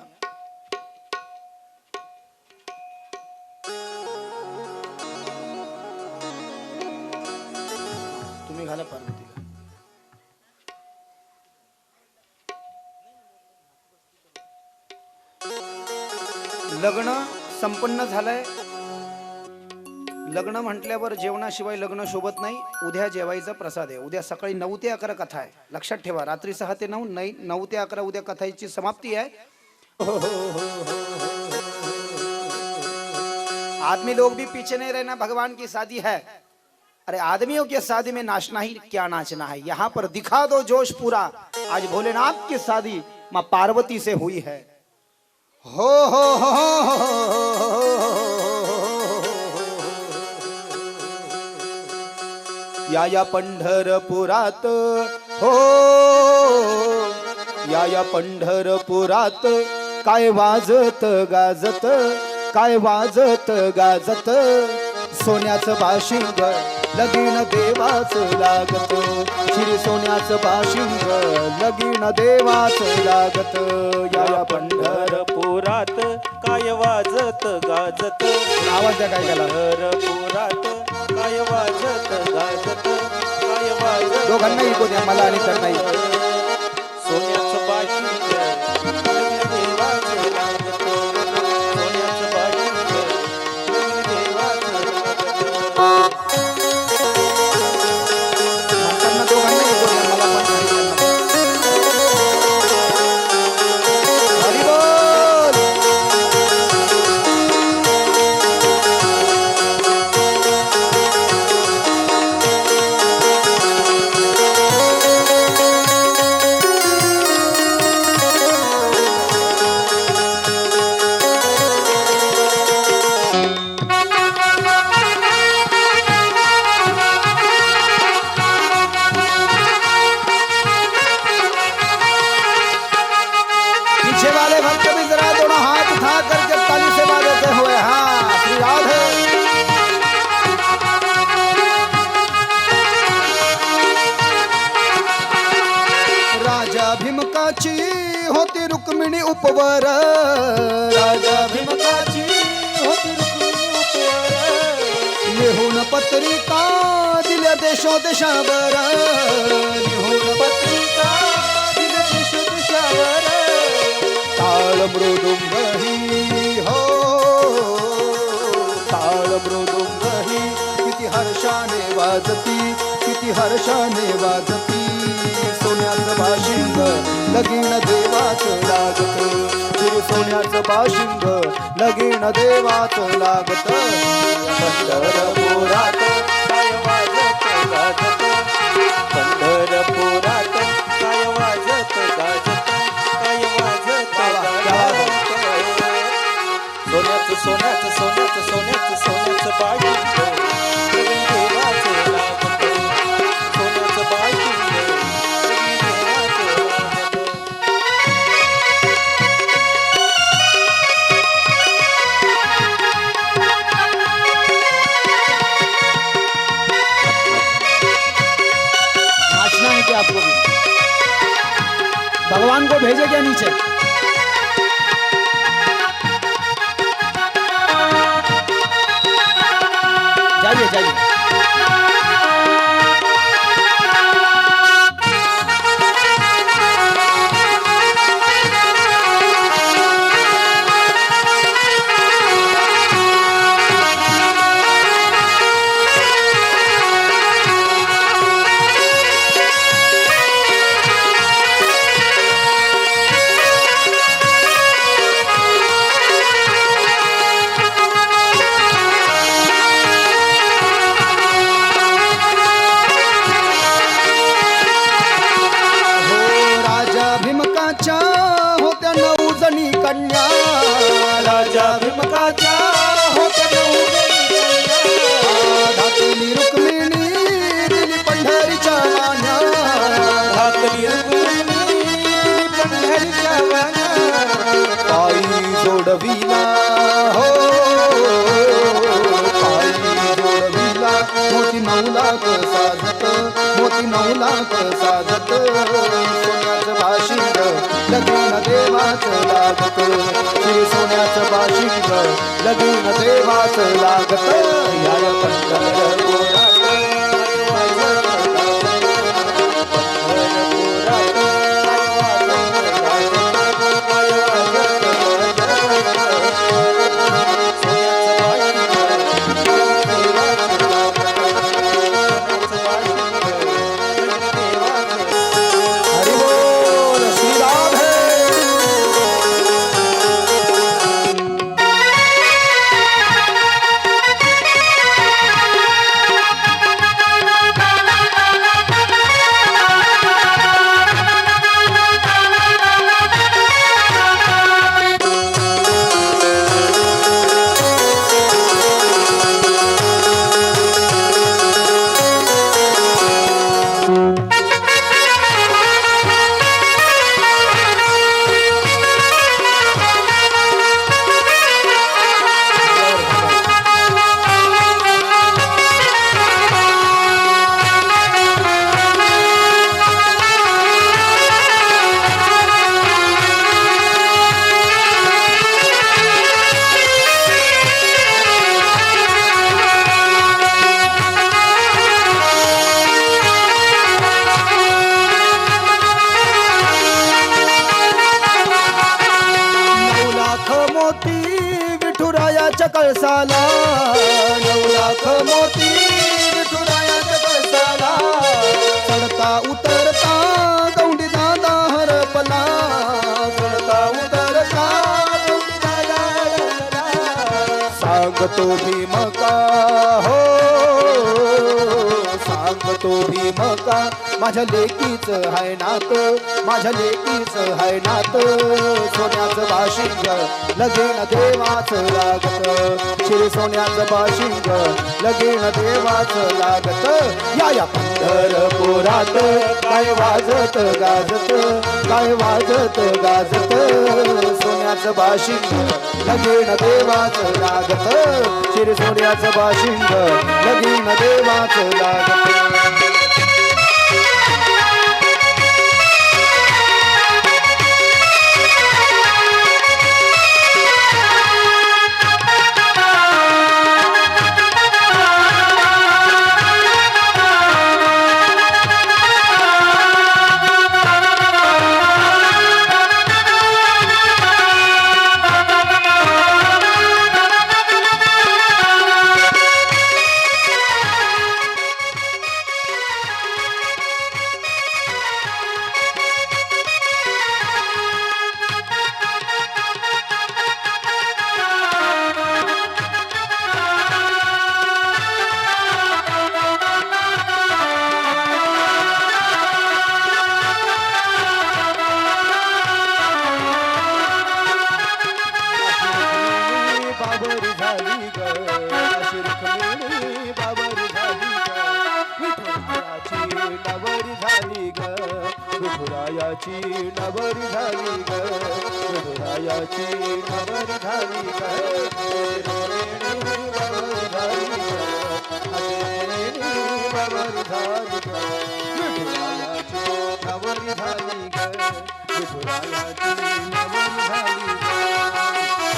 तुम्ही घाला पार्वतीला। लग्न संपन्न झालंय। लग्न म्हटल्यावर जेवणाशिवाय लग्न शोभत नाही। उद्या जेवायचा प्रसाद आहे। उद्या सकाळी 9 ते 11 कथा आहे, लक्षात ठेवा। रात्री 6 ते 9 नाही, 9 ते 11 उद्या कथाची समाप्ती आहे। आदमी लोग भी पीछे नहीं रहना, भगवान की शादी है। अरे आदमियों की शादी में नाचना ही क्या नाचना है, यहाँ पर दिखा दो जोश पूरा। आज भोलेनाथ की शादी माँ पार्वती से हुई है। हो हो हो हो या पंढरपुरात हो या पंढरपुरात काय वाजत गाजत, काय वाजत गाजत, सोन्याचं बाशिंग लगीन देवाचं लागत, श्री सोन्याचं बाशिंग लगीन देवाचं लागत. या पंढरपुरात काय वाजत गाजत, आवाज द्या काय केला पंढरपुरात काय वाजत गाजत, काय वाजत दोघांनाही कोणी मला आणि तर नाही. सोन्याचं बाशिंग देवाचं लागत, सोन्याचं बाशिंग देवाचं लागत. म्हणताना दोघांनाही कोणी मला पण नाही त्यांना. हरी बोल. पीछे वाले भक्त भी जरा दोनों हाथ उठा करके ताली से बाजते हुए हाँ श्री राधे. राजा भीमकाची होती रुक्मिणी उपवर, राजा भीमकाची होती रुक्मिणी उपवर, लिहून पत्रिका दिल्या देशोदेशावर, लिहून पत्रिका दिल्या देशोदेशावर, ताळ मृदुंगही हो, ताळ मृदुंगही किती हर्षाने वाजती, किती हर्षाने वाजती, सोन्याचं बाशिंग लगीन देवाचं लागत, श्री सोन्याचं बाशिंग लगीन देवाचं लागत. पंढरपुरात काय वाजत गाजत, पंढरपुरात काय वाजत गाजत, काय वाजत गाजत. सोन्याचं सोन्याचं सोन्याचं सोन्याचं सोन्याचं बाशिंग लगीन देवाचं लागत, सोन्याचं बाशिंग लगीन देवाचं लागत. नाचना है क्या आपको भी? भगवान को भेजे क्या नीचे? जाइए जाइए. होत्या 9 जणी कन्या, राजा भीमकाच्या होत्या 9 जणी कन्या, धाकली रुक्मिणी दिली पंढरीच्या वाण्या, धाकली रुक्मिणी दिली पंढरीच्या वाण्या, पायी जोडविला हो, पायी जोडविला मोती 9 लाख साजत, मोती 9 लाख साजत, सोन्याचं बाशिंग लगीन देवाचं लागत, श्री सोन्याचं बाशिंग लगीन देवाचं लागत. या पंढरपुरात विठुरायाच्या कळसाला 9 लाख मोती विठुरायाच्या कळसाला चढता उतरता गौंडी दादा हरपला चढता उतरता गौंडी दादा हरपला सांगतो भीम का हो सांगतो भीम का माझ्या लेकीच हाय नात माझ्या लेकीच हाय नात सोन्याचं बाशिंग लगीन देवाचं लागत शिर सोन्याचं बाशिंग लगीन देवाचं लागत या पंढरपुरात काय वाजत गाजत काय वाजत गाजत सोन्याचं बाशिंग लगीन देवाचं लागत शिर सोन्याचं बाशिंग लगीन देवाचं लागत विठुरायाची नवरी झाली ग विठुरायाची नवरी झाली ग नवरी झाली ग विठुरायाची नवरी झाली ग विठुरायाची नवरी झाली ग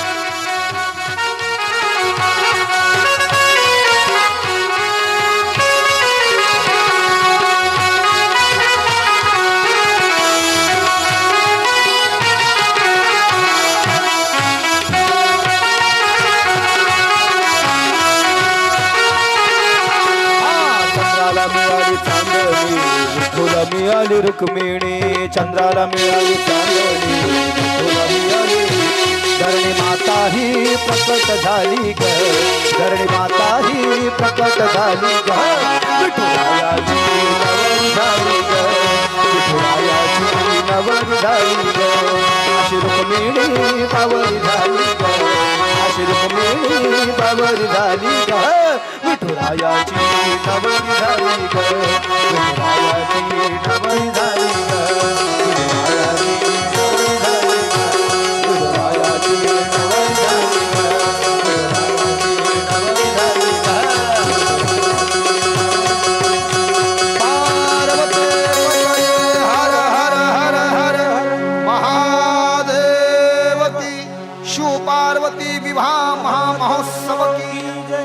विठुला मिळाली रुक्मिणी चंद्राला मिळाली चांदणी विठुला मिळाली धरणी माता ही प्रकट झाली ग धरणी माता ही प्रकट झाली ग विठुरायाची नवरी झाली ग विठुरायाची नवरी झाली ग अशी रुक्मिणी बावरी झाली ग अशी रुक्मिणी बावरी झाली ग विठुरायाची नवरी झाली ग विठुरायाची नवरी झाली ग विठुरायाची नवरी झाली ग विठुरायाची नवरी झाली ग विठुरायाची नवरी झाली ग पार्वती हर हर हर हर महादेव की शिव पार्वती विवाह महामहोत्सव की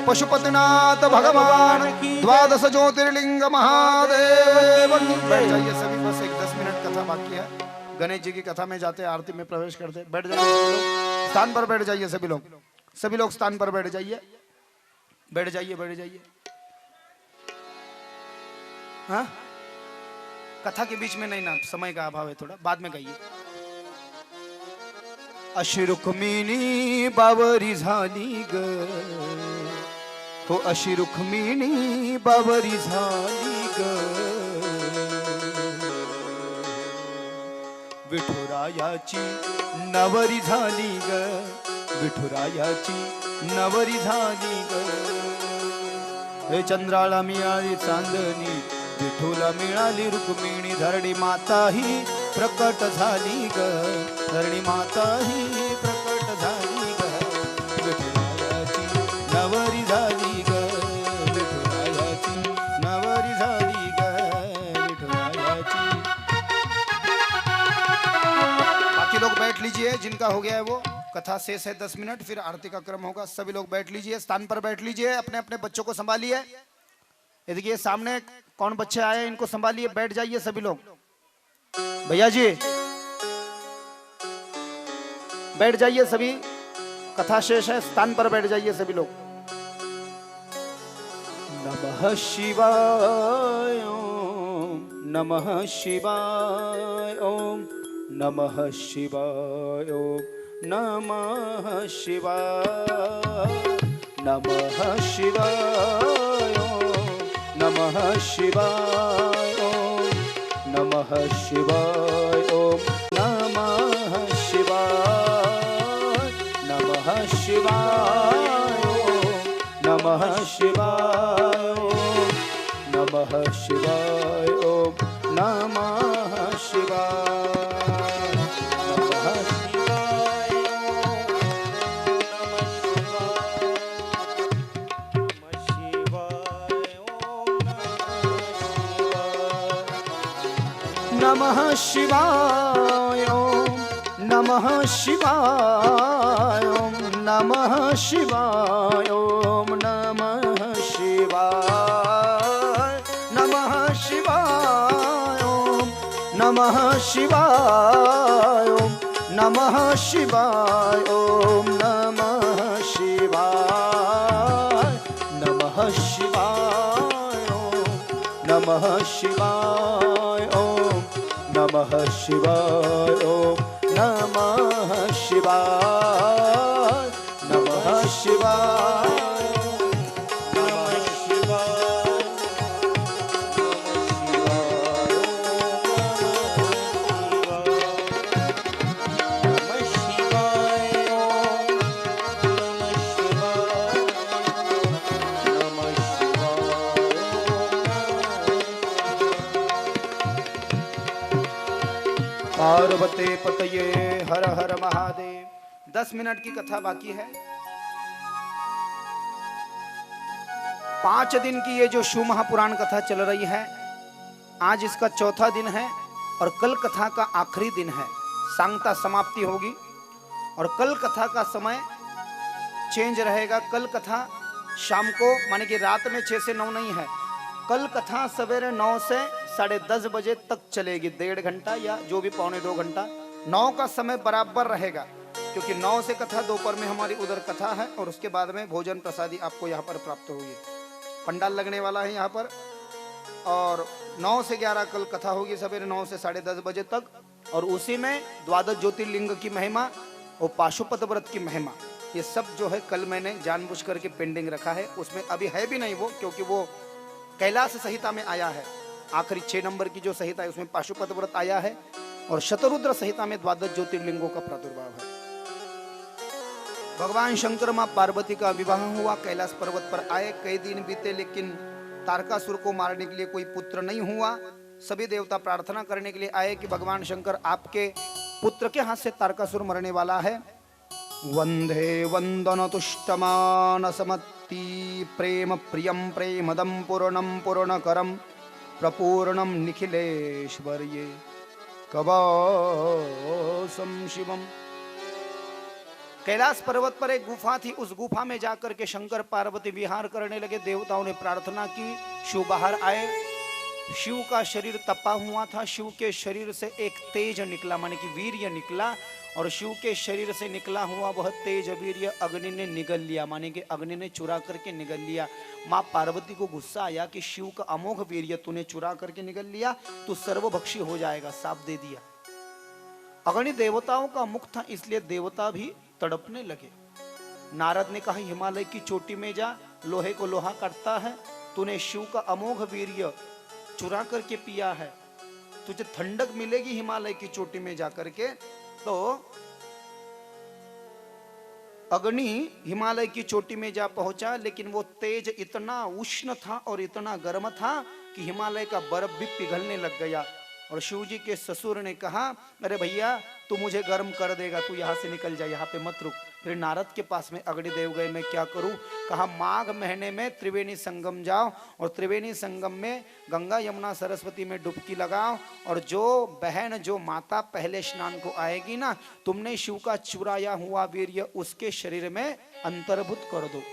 पशुपतिनाथ भगवान द्वादश ज्योतिर्लिंग महादेव की बैठ जाइए सभी बस एक 10 मिनट कथा बाकी है गणेश जी की कथा में जाते आरती में प्रवेश करते बैठ जाइए स्थान पर बैठ जाइए सभी लोग स्थान पर बैठ जाइए बैठ जाइए हाँ कथा के बीच में नहीं ना समय का अभाव है थोड़ा बाद में गाइए अशी रुक्मिणी बावरी झाली ग हो अशी रुक्मिणी बावरी झाली ग विठुरायाची नवरी झाली ग विठुरायाची नवरी झाली ग हे चंद्राला मिळाली चांदणी विठुला मिळाली रुक्मिणी धरणी माता ही प्रकट झाली ग धरणी माता ही प्रकट झाली ग विठुरायाची नवरी झाली ग विठुरायाची नवरी झाली ग विठुरायाची बाकी लोग बैठ लीजिए जिनका हो गया है वो कथा शेष है 10 मिनट फिर आरती का क्रम होगा सभी लोग बैठ लीजिए स्थान पर बैठ लीजिए अपने अपने बच्चों को संभालिए ये देखिए सामने कौन बच्चे आए इनको संभालिए बैठ जाइए सभी लोग भैया जी बैठ जाइए सभी कथा शेष है, स्थान पर बैठ जाइए सभी लोग। नमः शिवाय ओम, नमः शिवाय ओम, नमः शिवाय ओम, नमः शिवाय, नमः शिवाय ओम, नमः शिवाय ओम, नमः शिवाय ओम, नमः शिवाय, नमः शिवाय ओम, नमः शिवाय ओम, नमः शिवाय ओम, नमः शिवाय, नमः शिवाय नमः शिवाय ओम, नमः शिवाय ओम, नमः शिवाय ओम, नमः शिवाय, नमः शिवाय ओम, नमः शिवाय ओम, नमः शिवाय ओम, नमः शिवाय, नमः शिवाय ओम, नमः शिवाय ओम, नमः शिवाय ओम, नमः शिवाय, नमः शिवाय, नमः शिवाय, पार्वते पतये हर हर महादेव। 10 मिनट की कथा बाकी है। 5 दिन की ये जो शिव महापुराण कथा चल रही है, आज इसका चौथा दिन है और कल कथा का आखिरी दिन है। सांगता समाप्ति होगी और कल कथा का समय चेंज रहेगा। कल कथा शाम को माने कि रात में 6 से 9 नहीं है, कल कथा सवेरे 9 से 10:30 बजे तक चलेगी। 1.5 घंटा या जो भी 1.25 घंटा। 9 का समय बराबर रहेगा क्योंकि 9 से कथा, दोपहर में हमारी उधर कथा है और उसके बाद में भोजन प्रसादी आपको यहाँ पर प्राप्त होगी। पंडाल लगने वाला है यहाँ पर और 9 से 11 कल कथा होगी, सवेरे 9 से 10:30 बजे तक। और उसी में द्वादश ज्योतिर्लिंग की महिमा और पाशुपत व्रत की महिमा, ये सब जो है कल मैंने जानबूझ करके पेंडिंग रखा है। उसमें अभी है भी नहीं वो, क्योंकि वो कैलाश संहिता में आया है। आखिरी 6 नंबर की जो संहिता है उसमें पाशुपत व्रत आया है और शतरुद्र संहिता में द्वादश ज्योतिर्लिंगों का प्रादुर्भाव है। भगवान शंकर मां पार्वती का विवाह हुआ, कैलाश पर्वत पर आए। कई दिन बीते लेकिन तारकासुर को मारने के लिए कोई पुत्र नहीं हुआ। सभी देवता प्रार्थना करने के लिए आए कि भगवान शंकर आपके पुत्र के हाथ से तारकासुर मरने वाला है। वंदे वंदन तुष्टमानसमत्ति प्रेम प्रियम प्रेमदम पूर्णम पूर्णकरम प्रपूर्णम निखिलेश्वर्ये कवासम शिवम। कैलाश पर्वत पर एक गुफा थी, उस गुफा में जाकर के शंकर पार्वती विहार करने लगे। देवताओं ने प्रार्थना की, शिव बाहर आए। शिव का शरीर तपा हुआ था, शिव के शरीर से एक तेज निकला, माने कि वीर्य निकला, और शिव के शरीर से निकला हुआ वह तेज वीर्य अग्नि ने निगल लिया, माने कि अग्नि ने चुरा करके निगल लिया। माँ पार्वती को गुस्सा आया कि शिव का अमोघ वीर्य तूने चुरा करके निगल लिया, तू सर्वभक्षी हो जाएगा, साप दे दिया। अग्नि देवताओं का मुख था, इसलिए देवता भी तड़पने लगे। नारद ने कहा, हिमालय की चोटी में जा, लोहे को लोहा काटता है, तूने शिव का अमोघ वीर्य चुरा करके पिया है, तुझे ठंडक मिलेगी हिमालय की चोटी में जाकर के। तो अग्नि हिमालय की चोटी में जा पहुंचा, लेकिन वो तेज इतना उष्ण था और इतना गर्म था कि हिमालय का बर्फ भी पिघलने लग गया। और शिव जी के ससुर ने कहा, अरे भैया तू मुझे गर्म कर देगा, तू यहाँ से निकल जा, यहाँ पे मत रुक। फिर नारद के पास में अग्निदेव गए, मैं क्या करूं? कहा, माघ महीने में त्रिवेणी संगम जाओ और त्रिवेणी संगम में गंगा यमुना सरस्वती में डुबकी लगाओ, और जो बहन जो माता पहले स्नान को आएगी ना, तुमने शिव का चुराया हुआ वीर्य उसके शरीर में अंतर्भूत कर दो।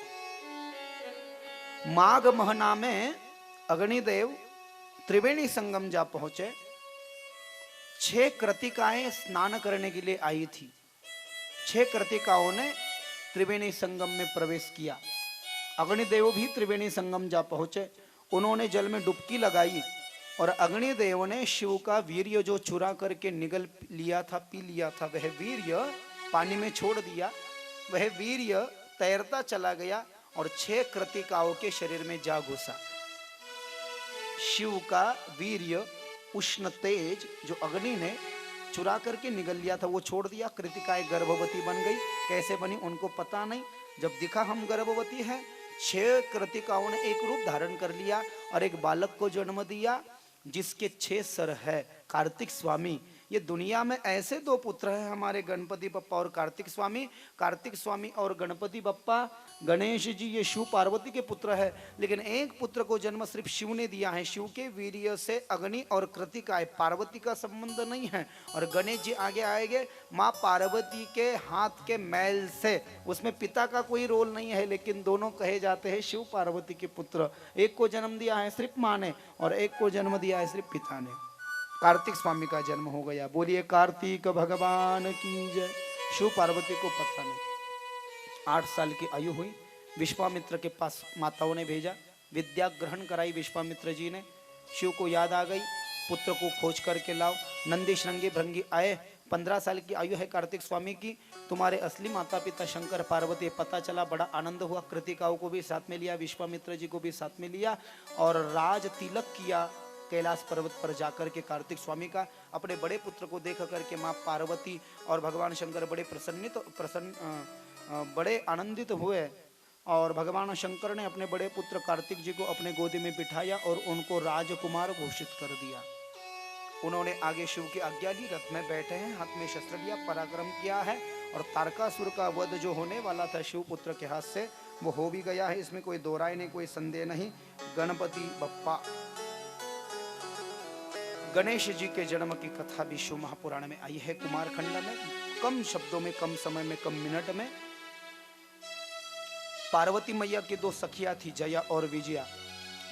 माघ महीना में अग्निदेव त्रिवेणी संगम जा पहुंचे। 6 कृतिकाएं स्नान करने के लिए आई थी। 6 कृतिकाओं ने त्रिवेणी संगम में प्रवेश किया। अग्निदेव भी त्रिवेणी संगम जा पहुंचे। उन्होंने जल में डुबकी लगाई और अग्निदेव ने शिव का वीर्य जो चुरा करके निगल लिया था, पी लिया था, वह वीर्य पानी में छोड़ दिया। वह वीर्य तैरता चला गया और 6 कृतिकाओं के शरीर में जा घुसा। शिव का वीर्य उष्ण तेज जो अग्नि ने चुरा करके निगल लिया था वो छोड़ दिया। कृतिकाएं गर्भवती बन गई। कैसे बनी उनको पता नहीं। जब दिखा हम गर्भवती हैं, 6 कृतिकाओं ने एक रूप धारण कर लिया और एक बालक को जन्म दिया जिसके 6 सर है। कार्तिक स्वामी। ये दुनिया में ऐसे 2 पुत्र हैं हमारे, गणपति बप्पा और कार्तिक स्वामी। कार्तिक स्वामी और गणपति बप्पा, गणेश जी ये शिव पार्वती के पुत्र है, लेकिन एक पुत्र को जन्म सिर्फ शिव ने दिया है। शिव के वीर्य से अग्नि और कृतिकाएं, पार्वती का संबंध नहीं है। और गणेश जी आगे आएंगे माँ पार्वती के हाथ के मैल से। उसमें पिता का कोई रोल नहीं है, लेकिन दोनों कहे जाते हैं शिव पार्वती के पुत्र। एक को जन्म दिया है सिर्फ माँ ने और एक को जन्म दिया है सिर्फ पिता ने। कार्तिक स्वामी का जन्म हो गया। बोलिए कार्तिक भगवान की जय। शिव पार्वती को पता नहीं। 8 साल की आयु हुई। विश्वामित्र के पास माताओं ने भेजा, विद्या ग्रहण कराई विश्वामित्र जी ने। शिव को याद आ गई, पुत्र को खोज करके लाओ। नंदी श्रृंगी भृंगी आए। 15 साल की आयु है कार्तिक स्वामी की। तुम्हारे असली माता पिता शंकर पार्वती पता चला। बड़ा आनंद हुआ। कृतिकाओं को भी साथ में लिया, विश्वामित्र जी को भी साथ में लिया और राज तिलक किया कैलाश पर्वत पर जाकर के। कार्तिक स्वामी का अपने बड़े पुत्र को देख करके माँ पार्वती और भगवान शंकर बड़े आनंदित हुए और भगवान शंकर ने अपने बड़े पुत्र कार्तिक जी को अपने गोदी में बिठाया और उनको राजकुमार घोषित कर दिया। उन्होंने आगे शिव की आज्ञा ली, रथ में बैठे हैं, हाथ में शस्त्र लिया, पराक्रम किया है और तारकासुर का वध जो होने वाला था शिव पुत्र के हाथ से वो हो भी गया है। इसमें कोई दो राय नहीं, कोई संदेह नहीं। गणपति बप्पा गणेश जी के जन्म की कथा भी शिव महापुराण में आई है। कुमारखंड में कम शब्दों में, कम समय में, कम मिनट में। पार्वती मैया की 2 सखियां थी, जया और विजया।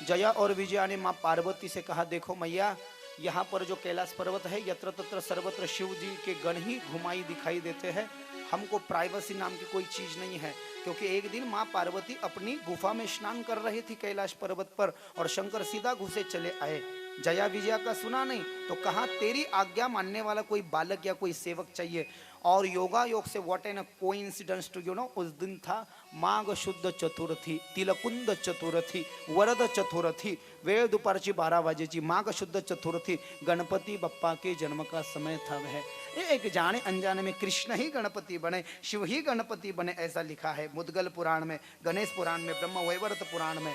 जया और विजया ने माँ पार्वती से कहा, देखो मैया, यहाँ पर जो कैलाश पर्वत है, यत्र तत्र सर्वत्र शिव जी के गण ही घुमाई दिखाई देते हैं। हमको प्राइवेसी नाम की कोई चीज नहीं है। क्योंकि एक दिन माँ पार्वती अपनी गुफा में स्नान कर रही थी कैलाश पर्वत पर और शंकर सीधा घुसे चले आए। जया विजया का सुना नहीं तो कहा, तेरी आज्ञा मानने वाला कोई बालक या कोई सेवक चाहिए। और योगा योग से what an coincidence to you know, उस दिन था माघ शुद्ध चतुर्थी, तिलकुंद चतुर्थी, वरद चतुर्थी, वेळ दुपारची 12 वाजेची माघ शुद्ध चतुर्थी गणपति बप्पा के जन्म का समय था। वह एक जाने अनजाने में कृष्ण ही गणपति बने, शिव ही गणपति बने, ऐसा लिखा है मुद्गल पुराण में, गणेश पुराण में, ब्रह्म वैवर्त पुराण में।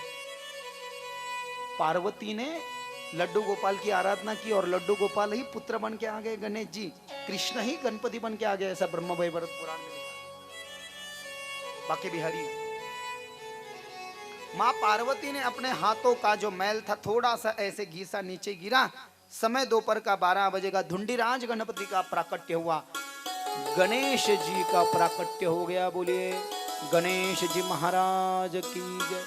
पार्वती ने लड्डू गोपाल की आराधना की और लड्डू गोपाल ही पुत्र बन के आ गए गणेश जी। कृष्ण ही गणपति बन के आ गए, ऐसा ब्रह्म वैवर्त पुराण में लिखा। बाकी बिहारी माँ पार्वती ने अपने हाथों का जो मैल था थोड़ा सा ऐसे घीसा, नीचे गिरा। समय दोपहर का 12 बजे का धुंडीराज गणपति का प्राकट्य हुआ। गणेश जी का प्राकट्य हो गया। बोलिए गणेश जी महाराज की जय।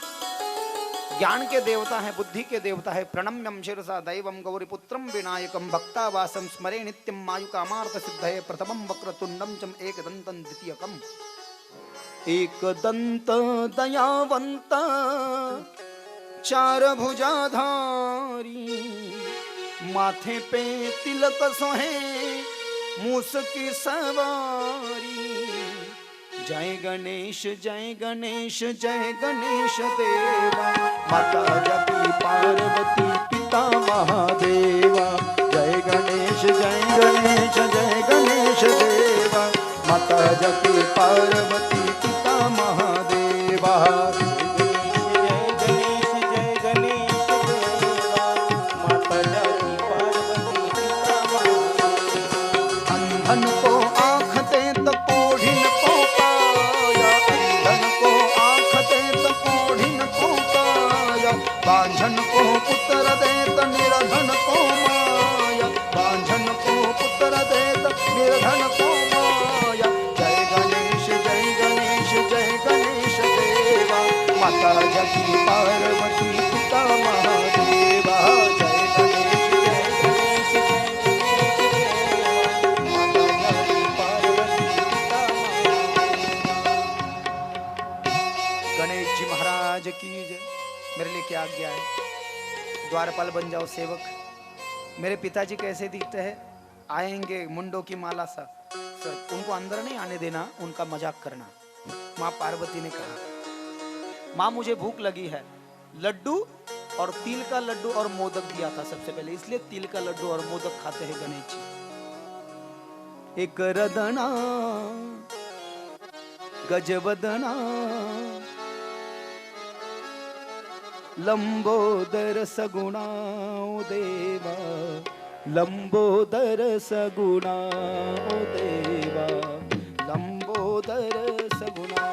ज्ञान के देवता है, बुद्धि के देवता है। प्रणम्यम शिरसा दैवम गौरीपुत्रम विनायकम भक्तावासम स्मरे नित्यम मायु कामार्थ सिद्धये प्रथमम वक्रतुंडम चम एकदंतं द्वितीयकम। एकदंत दयावंत 4 भुजाधारी, माथे पे तिलक सोहे मूस की सवारी। जय गणेश जय गणेश जय गणेश देवा, माता जपी पार्वती पिता महादेवा। जय गणेश जय गणेश जय गणेश देवा, माता जपी पार्वती पिता महादेवा। बांझन को पुत्र देत निर्धन को माया, बांझन को पुत्र देत निर्धन को माया। जय गणेश जय गणेश द्वारपाल बन जाओ सेवक। मेरे पिताजी कैसे दिखते हैं? आएंगे मुंडों की माला सा सर, उनको अंदर नहीं आने देना, उनका मजाक करना। माँ पार्वती ने कहा, माँ मुझे भूख लगी है, लड्डू और तिल का लड्डू और मोदक दिया था सबसे पहले, इसलिए तिल का लड्डू और मोदक खाते हैं गणेश जी। एक रदना गजवदना लंबोदर सगुणा ओ देवा, लंबोदर सगुणा ओ देवा, लंबोदर सगुणा।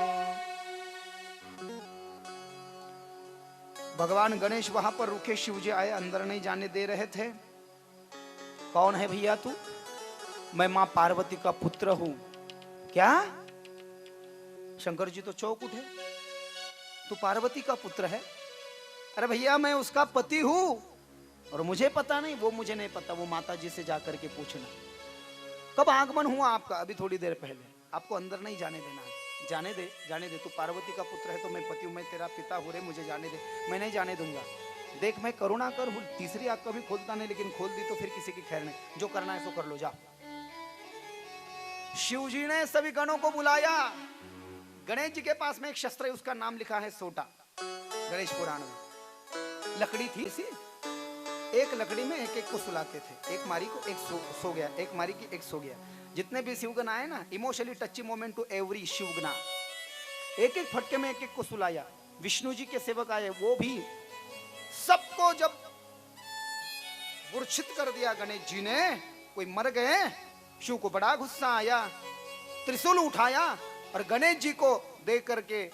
भगवान गणेश वहां पर रुके, शिव जी आए, अंदर नहीं जाने दे रहे थे। कौन है भैया तू? मैं मां पार्वती का पुत्र हूं। क्या? शंकर जी तो चौक उठे, तू पार्वती का पुत्र है? अरे भैया मैं उसका पति हूं, और मुझे पता नहीं, वो मुझे नहीं पता, वो माता जी से जाकर के पूछना। कब आगमन हुआ आपका? अभी थोड़ी देर पहले। आपको अंदर नहीं जाने देना है। जाने दे, जाने दे, तू पार्वती का पुत्र है तो मैं पति हूं, मैं तेरा पिता हूं रे, मुझे जाने दे। मैं नहीं जाने दूंगा। देख मैं करुणा कर हूं, तीसरी आंख कभी खोलता नहीं, लेकिन खोल दी तो फिर किसी की खैर नहीं। जो करना है सो कर लो, जा। शिव जी ने सभी गणों को बुलाया। गणेश जी के पास में एक शस्त्र है, उसका नाम लिखा है सोटा, गणेश पुराण में। लकड़ी थी इसी, एक लकड़ी में एक एक को सुलाते थे। एक मारी को एक सो गया, एक मारी की एक सो गया। जितने भी शिवगण आए ना, emotionally touchy moment to every शिवगना, एक एक फटके में एक एक को सुलाया। विष्णु जी के सेवक आए, वो भी सबको जब मूर्छित कर दिया गणेश जी ने, कोई मर गए। शिव को बड़ा गुस्सा आया, त्रिशूल उठाया और गणेश जी को दे करके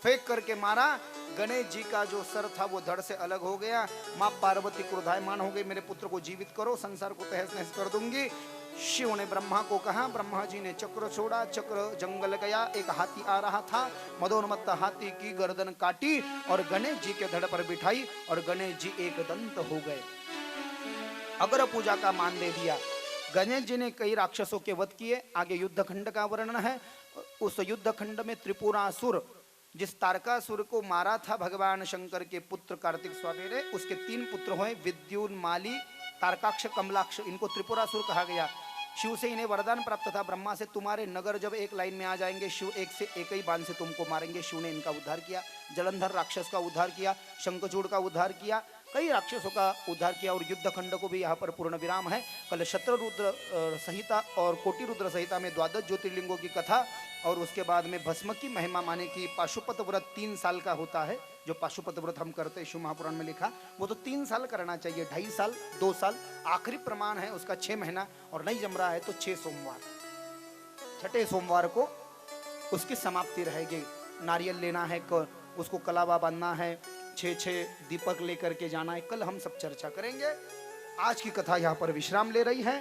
फेंक करके मारा। गणेश जी का जो सर था वो धड़ से अलग हो गया। मां पार्वती क्रोधायमान हो गई, मेरे पुत्र को जीवित करो, संसार को तहस नहस कर दूंगी। शिव ने ब्रह्मा को कहा, ब्रह्मा जी ने चक्र छोड़ा, चक्र जंगल गया, एक हाथी आ रहा था, मदोन्मत्त हाथी की गर्दन काटी और गणेश जी के धड़ पर बिठाई और गणेश जी एक दंत हो गए। अगर पूजा का मान दे दिया। गणेश जी ने कई राक्षसों के वध किए। आगे युद्ध खंड का वर्णन है। उस युद्ध खंड में त्रिपुरासुर, जिस तारकासुर को मारा था भगवान शंकर के पुत्र कार्तिक स्वामी ने, उसके 3 पुत्र हुए, विद्युन्माली, तारकाक्ष, कमलाक्ष। इनको त्रिपुरासुर कहा गया। शिव से इन्हें वरदान प्राप्त था, ब्रह्मा से, तुम्हारे नगर जब एक लाइन में आ जाएंगे, शिव एक से एक ही बाण से तुमको मारेंगे। शिव ने इनका उद्धार किया, जलंधर राक्षस का उद्धार किया, शंखचूड़ का उद्धार किया, कई राक्षसों का उद्धार किया। और युद्ध खंड को भी यहाँ पर पूर्ण विराम है। कल शत्ररुद्र संहिता और कोटि रुद्र संहिता में 12 ज्योतिर्लिंगों की कथा, और उसके बाद में भस्म की महिमा, माने कि पाशुपत व्रत 3 साल का होता है। जो पाशुपत व्रत हम करते हैं, शिव महापुराण में लिखा, वो तो 3 साल करना चाहिए, 2.5 साल, 2 साल। आखिरी प्रमाण है उसका 6 महीना, और नहीं जम रहा है तो 6 सोमवार, 6ठे सोमवार को उसकी समाप्ति रहेगी। नारियल लेना है, उसको कलावा बांधना है, 6 दीपक लेकर के जाना है। कल हम सब चर्चा करेंगे। आज की कथा यहाँ पर विश्राम ले रही है।